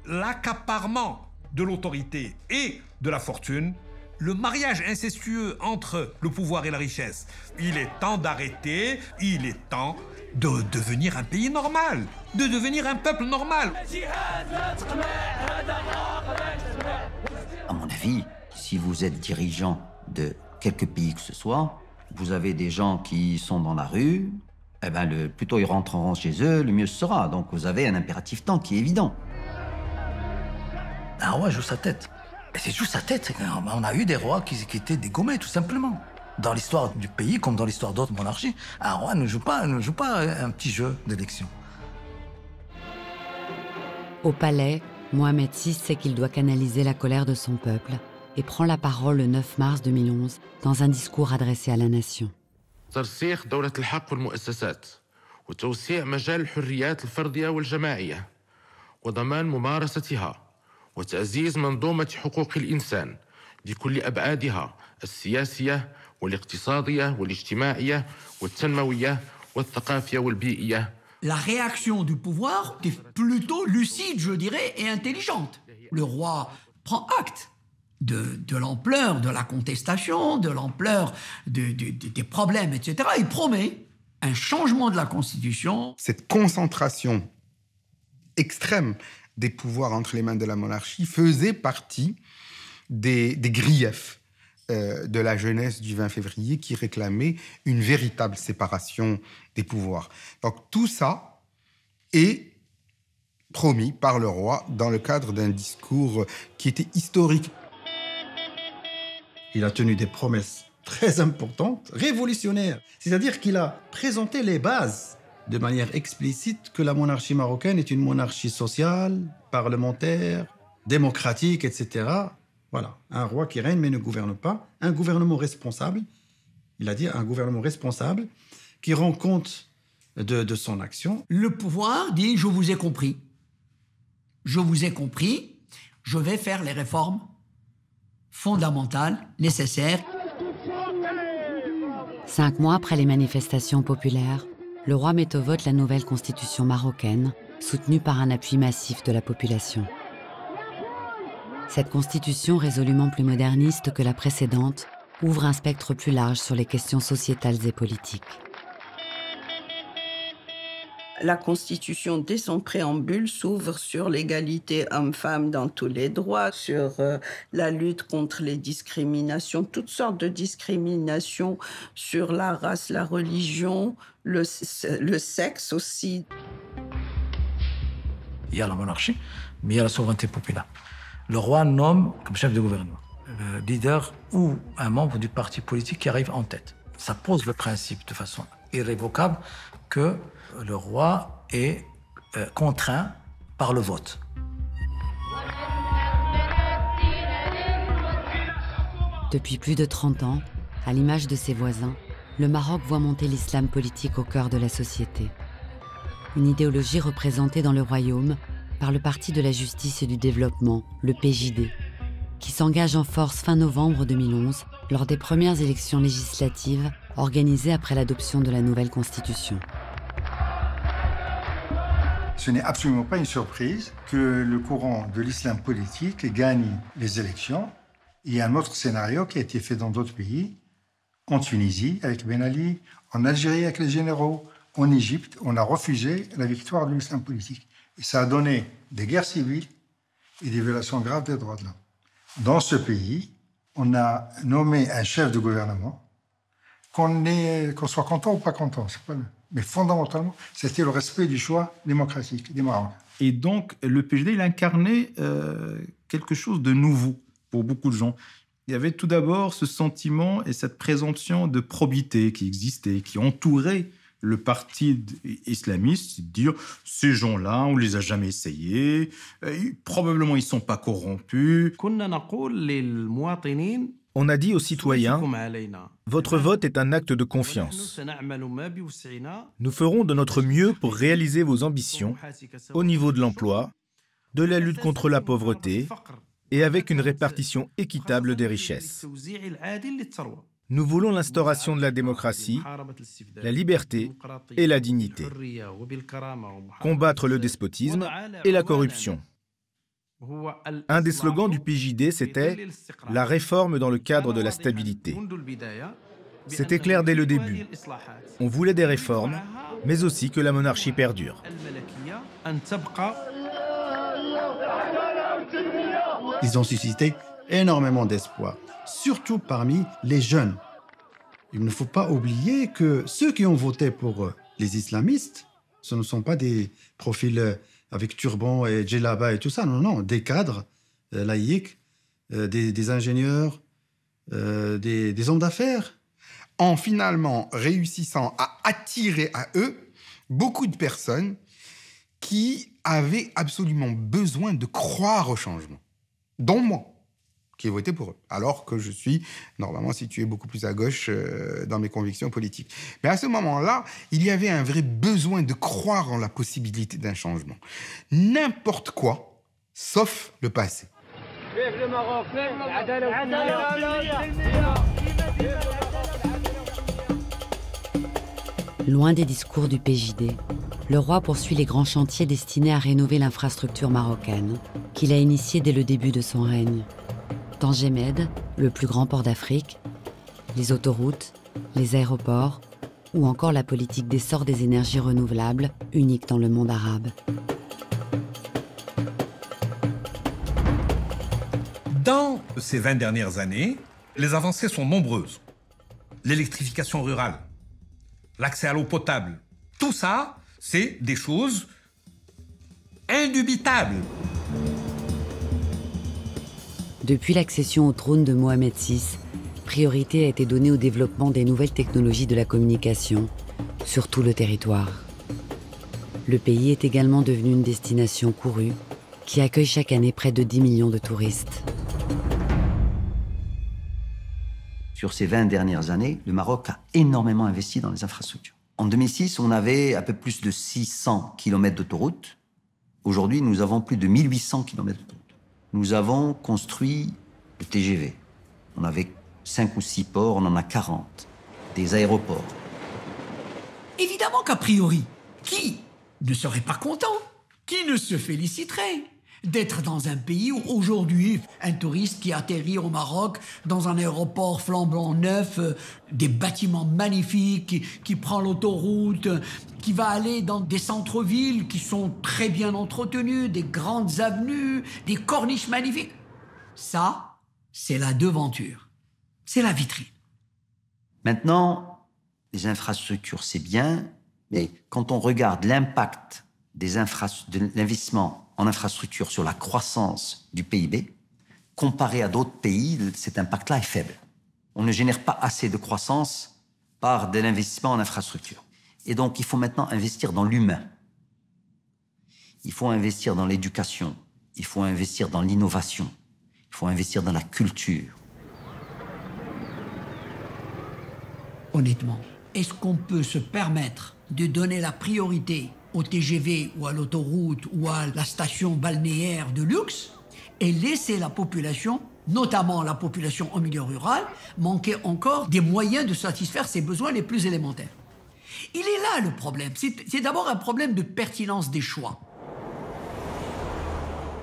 L'accaparement de l'autorité et de la fortune, le mariage incestueux entre le pouvoir et la richesse. Il est temps d'arrêter, il est temps de devenir un pays normal, de devenir un peuple normal. À mon avis, si vous êtes dirigeant de quelque pays que ce soit, vous avez des gens qui sont dans la rue, le plus tôt ils rentreront chez eux, le mieux ce sera. Donc vous avez un impératif temps qui est évident. Un roi joue sa tête. Et c'est joue sa tête. On a eu des rois qui étaient dégommés, tout simplement. Dans l'histoire du pays, comme dans l'histoire d'autres monarchies, un roi ne joue pas un petit jeu d'élection. Au palais, Mohamed VI sait qu'il doit canaliser la colère de son peuple et prend la parole le 9 mars 2011 dans un discours adressé à la nation. ترسيخ دولة الحق والمؤسسات وتوسيع مجال الحريات الفردية والجماعية وضمان ممارستها وتعزيز منظومة حقوق الإنسان بكل أبعادها السياسية والاقتصادية والاجتماعية والتنموية والثقافية والبيئية. La réaction du pouvoir est plutôt lucide, je dirais, et intelligente. Le roi prend acte de l'ampleur de la contestation, de l'ampleur des problèmes, etc. Il promet un changement de la Constitution. Cette concentration extrême des pouvoirs entre les mains de la monarchie faisait partie des griefs de la jeunesse du 20 février qui réclamait une véritable séparation des pouvoirs. Donc tout ça est promis par le roi dans le cadre d'un discours qui était historique. Il a tenu des promesses très importantes, révolutionnaires. C'est-à-dire qu'il a présenté les bases de manière explicite que la monarchie marocaine est une monarchie sociale, parlementaire, démocratique, etc. Voilà, un roi qui règne mais ne gouverne pas, un gouvernement responsable, il a dit un gouvernement responsable qui rend compte de son action. Le pouvoir dit « je vous ai compris, je vous ai compris, je vais faire les réformes fondamentales, nécessaires ». 5 mois après les manifestations populaires, le roi met au vote la nouvelle constitution marocaine, soutenue par un appui massif de la population. Cette constitution, résolument plus moderniste que la précédente, ouvre un spectre plus large sur les questions sociétales et politiques. La Constitution, dès son préambule, s'ouvre sur l'égalité homme-femme dans tous les droits, sur la lutte contre les discriminations, toutes sortes de discriminations, sur la race, la religion, le sexe aussi. Il y a la monarchie, mais il y a la souveraineté populaire. Le roi nomme comme chef de gouvernement le leader ou un membre du parti politique qui arrive en tête. Ça pose le principe de façon irrévocable que le roi est contraint par le vote. Depuis plus de 30 ans, à l'image de ses voisins, le Maroc voit monter l'islam politique au cœur de la société. Une idéologie représentée dans le royaume par le Parti de la Justice et du Développement, le PJD, qui s'engage en force fin novembre 2011 lors des premières élections législatives organisées après l'adoption de la nouvelle constitution. Ce n'est absolument pas une surprise que le courant de l'islam politique gagne les élections. Il y a un autre scénario qui a été fait dans d'autres pays, en Tunisie avec Ben Ali, en Algérie avec les généraux, en Égypte, on a refusé la victoire de l'islam politique. Et ça a donné des guerres civiles et des violations graves des droits de l'homme. Dans ce pays, on a nommé un chef de gouvernement, qu'on soit content ou pas content, c'est pas mais fondamentalement, c'était le respect du choix démocratique des Marocains. Et donc, le PJD, il incarnait quelque chose de nouveau pour beaucoup de gens. Il y avait tout d'abord ce sentiment et cette présomption de probité qui existait, qui entourait le parti islamiste, c'est de dire ces gens-là, on les a jamais essayés, probablement ils sont pas corrompus. On a dit aux citoyens, votre vote est un acte de confiance. Nous ferons de notre mieux pour réaliser vos ambitions au niveau de l'emploi, de la lutte contre la pauvreté et avec une répartition équitable des richesses. Nous voulons l'instauration de la démocratie, la liberté et la dignité. Combattre le despotisme et la corruption. Un des slogans du PJD, c'était « La réforme dans le cadre de la stabilité ». C'était clair dès le début. On voulait des réformes, mais aussi que la monarchie perdure. Ils ont suscité énormément d'espoir, surtout parmi les jeunes. Il ne faut pas oublier que ceux qui ont voté pour les islamistes, ce ne sont pas des profils avec turban et djellaba et tout ça, non, non, des cadres laïcs, des ingénieurs, des hommes d'affaires. En finalement réussissant à attirer à eux beaucoup de personnes qui avaient absolument besoin de croire au changement, dont moi, qui ai voté pour eux, alors que je suis normalement situé beaucoup plus à gauche dans mes convictions politiques. Mais à ce moment-là, il y avait un vrai besoin de croire en la possibilité d'un changement. N'importe quoi, sauf le passé. Vive le Maroc, Loin des discours du PJD, le roi poursuit les grands chantiers destinés à rénover l'infrastructure marocaine, qu'il a initié dès le début de son règne. Tangemed, le plus grand port d'Afrique, les autoroutes, les aéroports, ou encore la politique d'essor des énergies renouvelables, unique dans le monde arabe. Dans ces 20 dernières années, les avancées sont nombreuses. L'électrification rurale, l'accès à l'eau potable, tout ça, c'est des choses indubitables. Depuis l'accession au trône de Mohamed VI, priorité a été donnée au développement des nouvelles technologies de la communication, sur tout le territoire. Le pays est également devenu une destination courue, qui accueille chaque année près de 10 millions de touristes. Sur ces 20 dernières années, le Maroc a énormément investi dans les infrastructures. En 2006, on avait un peu plus de 600 km d'autoroutes. Aujourd'hui, nous avons plus de 1800 km d'autoroutes. Nous avons construit le TGV. On avait 5 ou 6 ports, on en a 40. Des aéroports. Évidemment qu'a priori, qui ne serait pas content? Qui ne se féliciterait d'être dans un pays où aujourd'hui, un touriste qui atterrit au Maroc dans un aéroport flambant neuf, des bâtiments magnifiques, qui prend l'autoroute, qui va aller dans des centres-villes qui sont très bien entretenus, des grandes avenues, des corniches magnifiques. Ça, c'est la devanture. C'est la vitrine. Maintenant, les infrastructures, c'est bien, mais quand on regarde l'impact de l'investissement en infrastructure sur la croissance du PIB, comparé à d'autres pays, cet impact-là est faible. On ne génère pas assez de croissance par de l'investissement en infrastructure. Et donc, il faut maintenant investir dans l'humain. Il faut investir dans l'éducation. Il faut investir dans l'innovation. Il faut investir dans la culture. Honnêtement, est-ce qu'on peut se permettre de donner la priorité au TGV ou à l'autoroute ou à la station balnéaire de luxe et laisser la population, notamment la population en milieu rural, manquer encore des moyens de satisfaire ses besoins les plus élémentaires? Il est là le problème. C'est d'abord un problème de pertinence des choix.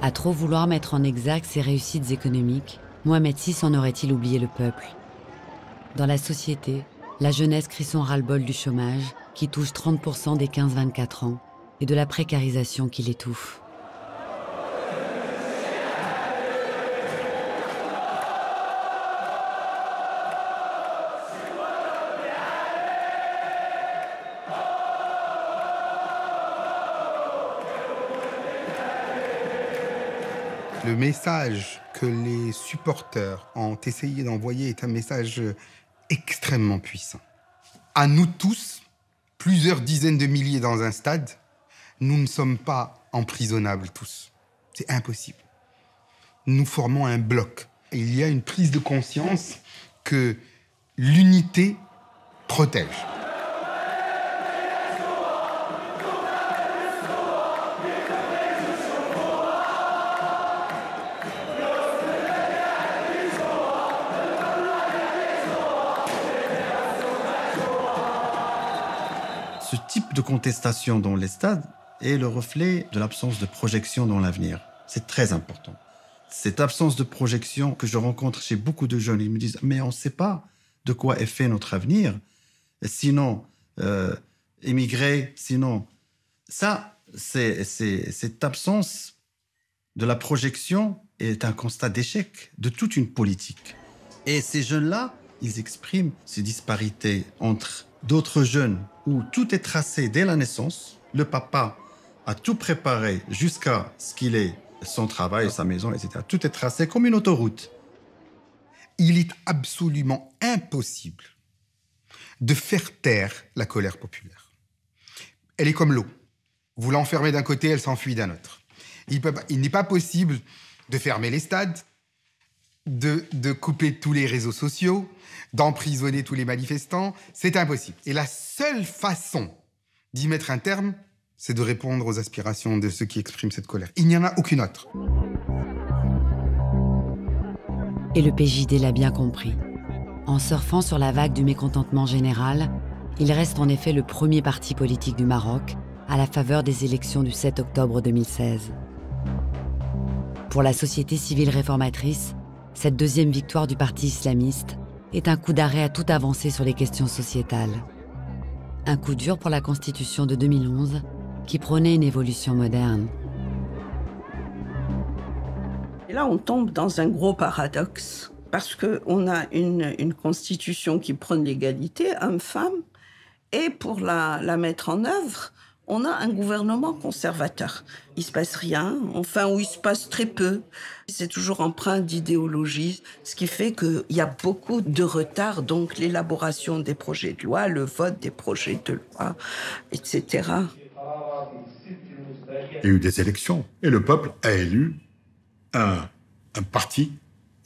À trop vouloir mettre en exergue ses réussites économiques, Mohamed VI en aurait-il oublié le peuple? Dans la société, la jeunesse crie son ras-le-bol du chômage, qui touche 30% des 15-24 ans, et de la précarisation qui l'étouffe. Le message que les supporters ont essayé d'envoyer est un message extrêmement puissant. À nous tous, plusieurs dizaines de milliers dans un stade, nous ne sommes pas emprisonnables tous. C'est impossible. Nous formons un bloc. Et il y a une prise de conscience que l'unité protège. Ce type de contestation dans les stades est le reflet de l'absence de projection dans l'avenir. C'est très important. Cette absence de projection que je rencontre chez beaucoup de jeunes, ils me disent « mais on ne sait pas de quoi est fait notre avenir, sinon émigrer, sinon… » Ça, cette absence de la projection est un constat d'échec de toute une politique. Et ces jeunes-là, ils expriment ces disparités entre d'autres jeunes où tout est tracé dès la naissance. Le papa a tout préparé jusqu'à ce qu'il ait son travail, sa maison, etc. Tout est tracé comme une autoroute. Il est absolument impossible de faire taire la colère populaire. Elle est comme l'eau. Vous l'enfermez d'un côté, elle s'enfuit d'un autre. Il n'est pas possible de fermer les stades, de couper tous les réseaux sociaux, d'emprisonner tous les manifestants. C'est impossible. Et la seule façon d'y mettre un terme, c'est de répondre aux aspirations de ceux qui expriment cette colère. Il n'y en a aucune autre. Et le PJD l'a bien compris. En surfant sur la vague du mécontentement général, il reste en effet le premier parti politique du Maroc à la faveur des élections du 7 octobre 2016. Pour la société civile réformatrice, cette deuxième victoire du parti islamiste est un coup d'arrêt à toute avancée sur les questions sociétales. Un coup dur pour la Constitution de 2011 qui prônait une évolution moderne. Et là, on tombe dans un gros paradoxe parce qu'on a une Constitution qui prône l'égalité homme-femme et pour la mettre en œuvre, on a un gouvernement conservateur. Il ne se passe rien, enfin, ou il se passe très peu. C'est toujours empreint d'idéologie, ce qui fait qu'il y a beaucoup de retard, donc l'élaboration des projets de loi, le vote des projets de loi, etc. Il y a eu des élections et le peuple a élu un parti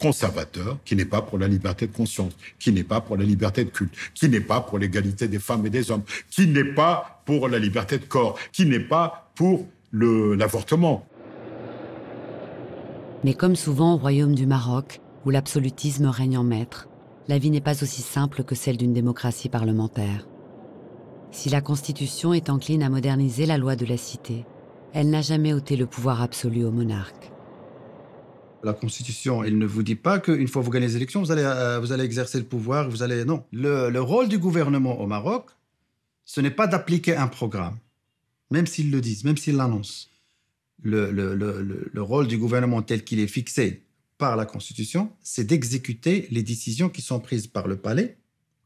conservateur qui n'est pas pour la liberté de conscience, qui n'est pas pour la liberté de culte, qui n'est pas pour l'égalité des femmes et des hommes, qui n'est pas pour la liberté de corps, qui n'est pas pour l'avortement. Mais comme souvent au royaume du Maroc, où l'absolutisme règne en maître, la vie n'est pas aussi simple que celle d'une démocratie parlementaire. Si la Constitution est encline à moderniser la loi de la cité, elle n'a jamais ôté le pouvoir absolu au monarque. La Constitution, elle ne vous dit pas qu'une fois que vous gagnez les élections, vous allez exercer le pouvoir, vous allez… Non. Le rôle du gouvernement au Maroc, ce n'est pas d'appliquer un programme, même s'ils le disent, même s'ils l'annoncent. Le rôle du gouvernement tel qu'il est fixé par la Constitution, c'est d'exécuter les décisions qui sont prises par le palais.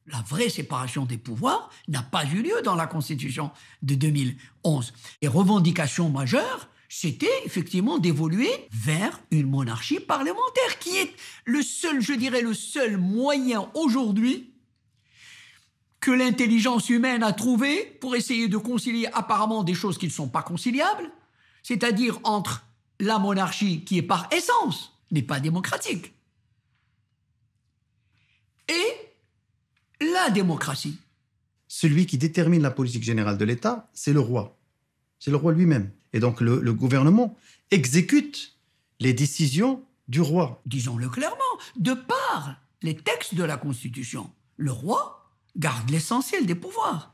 La vraie séparation des pouvoirs n'a pas eu lieu dans la Constitution de 2011. Les revendications majeures, c'était effectivement d'évoluer vers une monarchie parlementaire qui est le seul, je dirais, le seul moyen aujourd'hui que l'intelligence humaine a trouvé pour essayer de concilier apparemment des choses qui ne sont pas conciliables, c'est-à-dire entre la monarchie qui est par essence n'est pas démocratique et la démocratie. Celui qui détermine la politique générale de l'État, c'est le roi. C'est le roi lui-même. Et donc le gouvernement exécute les décisions du roi. Disons-le clairement, de par les textes de la Constitution, le roi garde l'essentiel des pouvoirs.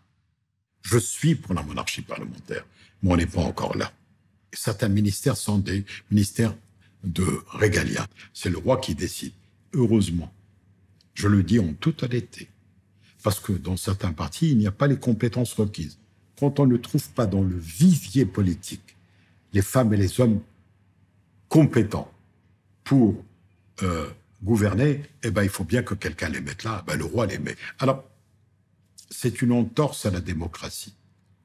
Je suis pour la monarchie parlementaire, mais on n'est pas encore là. Certains ministères sont des ministères de régalia. C'est le roi qui décide. Heureusement, je le dis en toute honnêteté, parce que dans certains partis, il n'y a pas les compétences requises. Quand on ne trouve pas dans le vivier politique les femmes et les hommes compétents pour gouverner, eh ben, il faut bien que quelqu'un les mette là. Ben, le roi les met. Alors, c'est une entorse à la démocratie,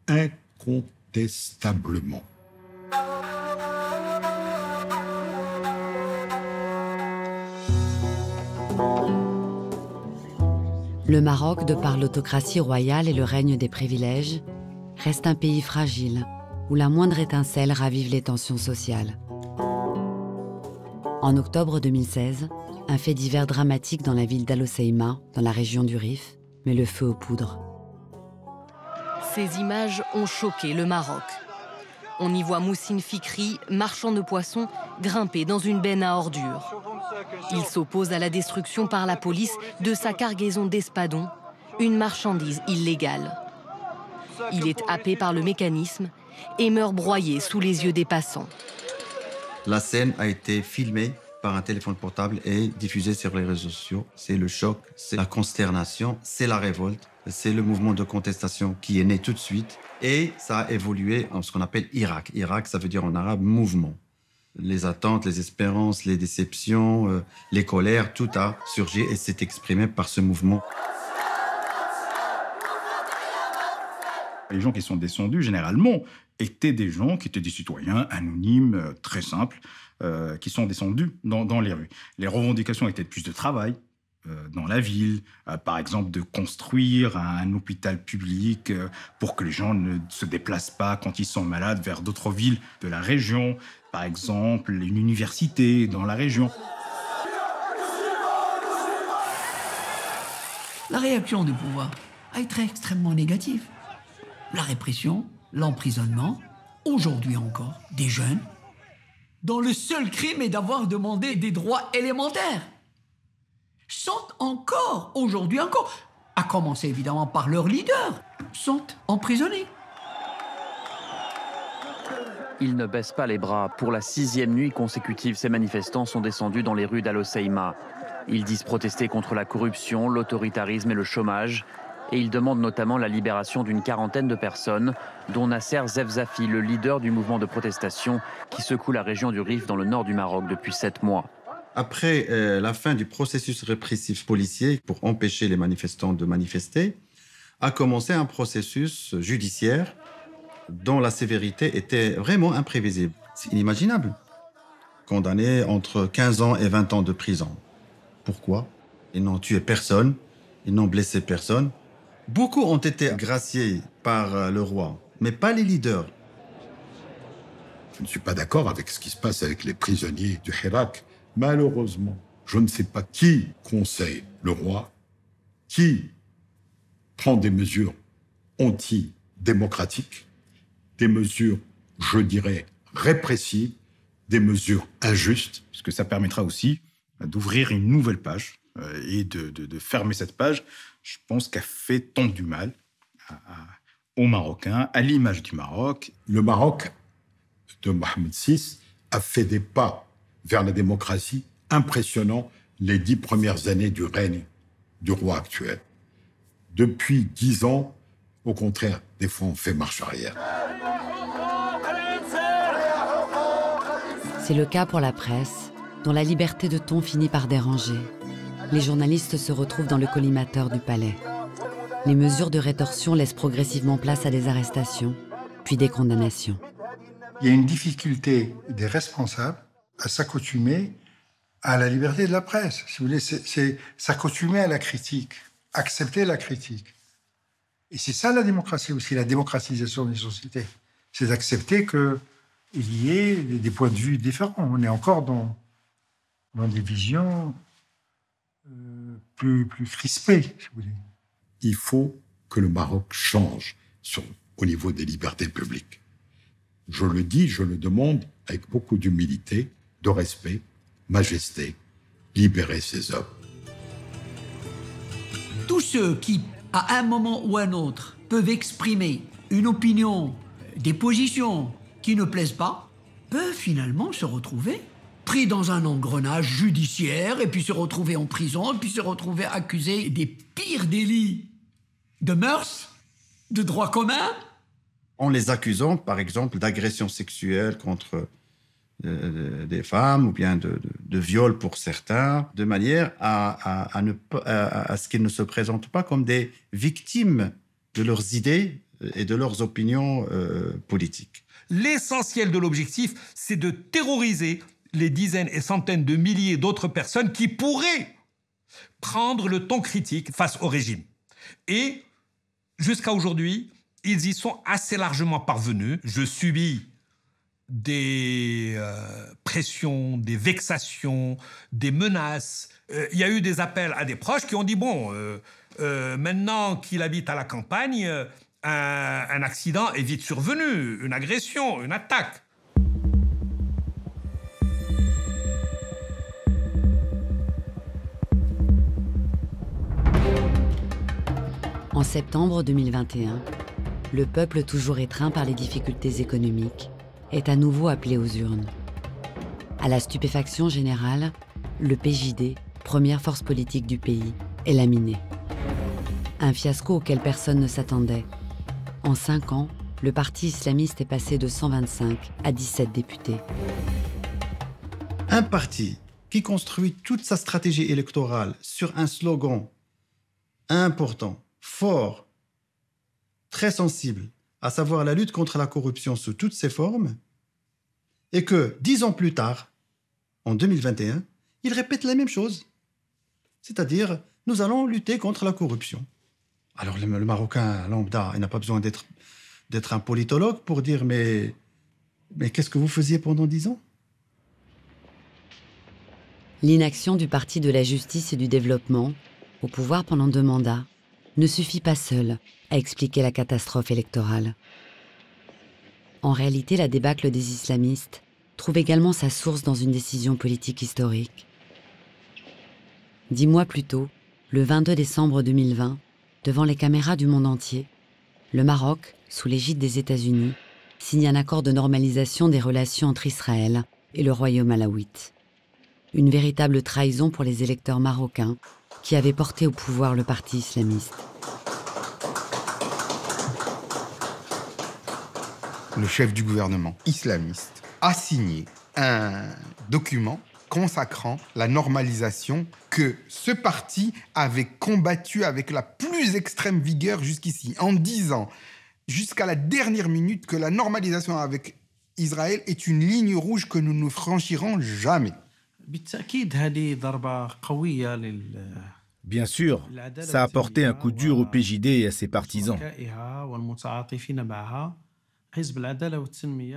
incontestablement. Le Maroc, de par l'autocratie royale et le règne des privilèges, reste un pays fragile où la moindre étincelle ravive les tensions sociales. En octobre 2016, un fait divers dramatique dans la ville d'Al-Hoceima, dans la région du Rif, met le feu aux poudres. Ces images ont choqué le Maroc. On y voit Moussine Fikri, marchand de poissons, grimper dans une benne à ordures. Il s'oppose à la destruction par la police de sa cargaison d'espadons, une marchandise illégale. Il est happé par le mécanisme et meurt broyé sous les yeux des passants. La scène a été filmée par un téléphone portable et diffusée sur les réseaux sociaux. C'est le choc, c'est la consternation, c'est la révolte, c'est le mouvement de contestation qui est né tout de suite. Et ça a évolué en ce qu'on appelle Irak. Irak, ça veut dire en arabe mouvement. Les attentes, les espérances, les déceptions, les colères, tout a surgi et s'est exprimé par ce mouvement. Les gens qui sont descendus, généralement, étaient des gens qui étaient des citoyens anonymes, très simples, qui sont descendus dans les rues. Les revendications étaient de plus de travail dans la ville, par exemple de construire un hôpital public pour que les gens ne se déplacent pas quand ils sont malades vers d'autres villes de la région, par exemple une université dans la région. La réaction du pouvoir a été extrêmement négative. La répression, l'emprisonnement, aujourd'hui encore, des jeunes, dont le seul crime est d'avoir demandé des droits élémentaires, sont encore, aujourd'hui encore, à commencer évidemment par leurs leaders, sont emprisonnés. Ils ne baissent pas les bras. Pour la 6e nuit consécutive, ces manifestants sont descendus dans les rues d'Al-Hoceima. Ils disent protester contre la corruption, l'autoritarisme et le chômage. Et ils demandent notamment la libération d'une quarantaine de personnes, dont Nasser Zefzafi, le leader du mouvement de protestation qui secoue la région du Rif dans le nord du Maroc depuis 7 mois. Après la fin du processus répressif policier pour empêcher les manifestants de manifester, a commencé un processus judiciaire dont la sévérité était vraiment imprévisible. C'est inimaginable. Condamnés entre 15 ans et 20 ans de prison. Pourquoi? Ils n'ont tué personne, ils n'ont blessé personne. Beaucoup ont été graciés par le roi, mais pas les leaders. Je ne suis pas d'accord avec ce qui se passe avec les prisonniers du Hirak. Malheureusement, je ne sais pas qui conseille le roi, qui prend des mesures antidémocratiques, des mesures, je dirais, répressives, des mesures injustes. Parce que ça permettra aussi d'ouvrir une nouvelle page et de fermer cette page. Je pense qu'elle fait tant du mal aux Marocains, à l'image du Maroc. Le Maroc de Mohamed VI a fait des pas vers la démocratie impressionnants les 10 premières années du règne du roi actuel. Depuis 10 ans, au contraire, des fois on fait marche arrière. C'est le cas pour la presse, dont la liberté de ton finit par déranger. Les journalistes se retrouvent dans le collimateur du palais. Les mesures de rétorsion laissent progressivement place à des arrestations, puis des condamnations. Il y a une difficulté des responsables à s'accoutumer à la liberté de la presse. Si vous voulez, c'est s'accoutumer à la critique, accepter la critique. Et c'est ça la démocratie aussi, la démocratisation des sociétés. C'est d'accepter qu'il y ait des points de vue différents. On est encore dans des visions plus crispées, si vous voulez. Il faut que le Maroc change au niveau des libertés publiques. Je le dis, je le demande avec beaucoup d'humilité, de respect, majesté, libérer ces hommes. Tous ceux qui, à un moment ou un autre, peuvent exprimer une opinion, des positions qui ne plaisent pas, peuvent finalement se retrouver pris dans un engrenage judiciaire et puis se retrouver en prison, et puis se retrouver accusés des pires délits de mœurs, de droit commun. En les accusant, par exemple, d'agression sexuelle contre des femmes ou bien de viol pour certains, de manière à ce qu'ils ne se présentent pas comme des victimes de leurs idées et de leurs opinions politiques. L'essentiel de l'objectif, c'est de terroriser les dizaines et centaines de milliers d'autres personnes qui pourraient prendre le ton critique face au régime. Et jusqu'à aujourd'hui, ils y sont assez largement parvenus. Je subis des pressions, des vexations, des menaces. Il y a eu des appels à des proches qui ont dit « Bon, maintenant qu'il habite à la campagne, un accident est vite survenu, une agression, une attaque. » En septembre 2021, le peuple, toujours étreint par les difficultés économiques, est à nouveau appelé aux urnes. À la stupéfaction générale, le PJD, première force politique du pays, est laminé. Un fiasco auquel personne ne s'attendait. En 5 ans, le parti islamiste est passé de 125 à 17 députés. Un parti qui construit toute sa stratégie électorale sur un slogan important, fort, très sensible, à savoir la lutte contre la corruption sous toutes ses formes, et que 10 ans plus tard, en 2021, il répète la même chose. C'est-à-dire, nous allons lutter contre la corruption. Alors le Marocain lambda, il n'a pas besoin d'être un politologue pour dire mais qu'est-ce que vous faisiez pendant 10 ans? L'inaction du Parti de la justice et du développement, au pouvoir pendant 2 mandats, ne suffit pas seule à expliquer la catastrophe électorale. En réalité, la débâcle des islamistes trouve également sa source dans une décision politique historique. 10 mois plus tôt, le 22 décembre 2020, devant les caméras du monde entier, le Maroc, sous l'égide des États-Unis, signe un accord de normalisation des relations entre Israël et le royaume alawite. Une véritable trahison pour les électeurs marocains qui avaient porté au pouvoir le parti islamiste. Le chef du gouvernement islamiste a signé un document consacrant la normalisation que ce parti avait combattu avec la plus extrême vigueur jusqu'ici, en disant jusqu'à la dernière minute que la normalisation avec Israël est une ligne rouge que nous ne franchirons jamais. Bien sûr, ça a porté un coup dur au PJD et à ses partisans.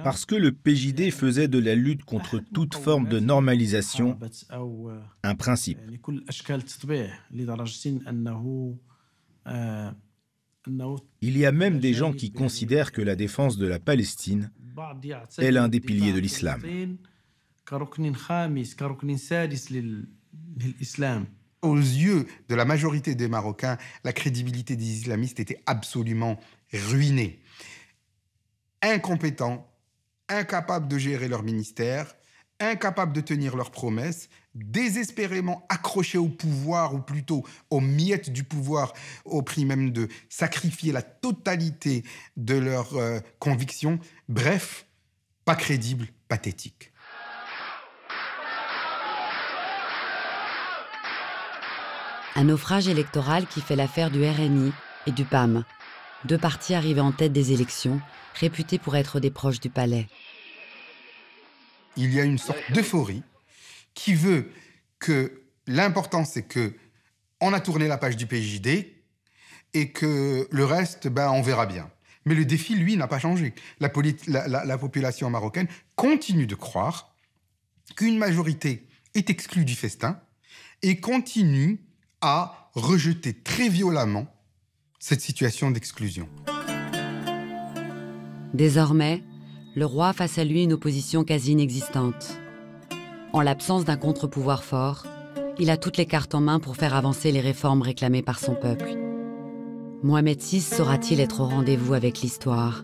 Parce que le PJD faisait de la lutte contre toute forme de normalisation un principe. Il y a même des gens qui considèrent que la défense de la Palestine est l'un des piliers de l'islam. Aux yeux de la majorité des Marocains, la crédibilité des islamistes était absolument ruinée. Incompétents, incapables de gérer leur ministère, incapables de tenir leurs promesses, désespérément accrochés au pouvoir, ou plutôt aux miettes du pouvoir, au prix même de sacrifier la totalité de leurs convictions. Bref, pas crédible, pathétique. Un naufrage électoral qui fait l'affaire du RNI et du PAM, 2 partis arrivés en tête des élections, réputés pour être des proches du palais. Il y a une sorte d'euphorie qui veut que l'important, c'est que on a tourné la page du PJD et que le reste, on verra bien. Mais le défi, lui, n'a pas changé. La population marocaine continue de croire qu'une majorité est exclue du festin et continue à rejeter très violemment cette situation d'exclusion. Désormais, le roi a face à lui une opposition quasi inexistante. En l'absence d'un contre-pouvoir fort, il a toutes les cartes en main pour faire avancer les réformes réclamées par son peuple. Mohamed VI saura-t-il être au rendez-vous avec l'histoire ?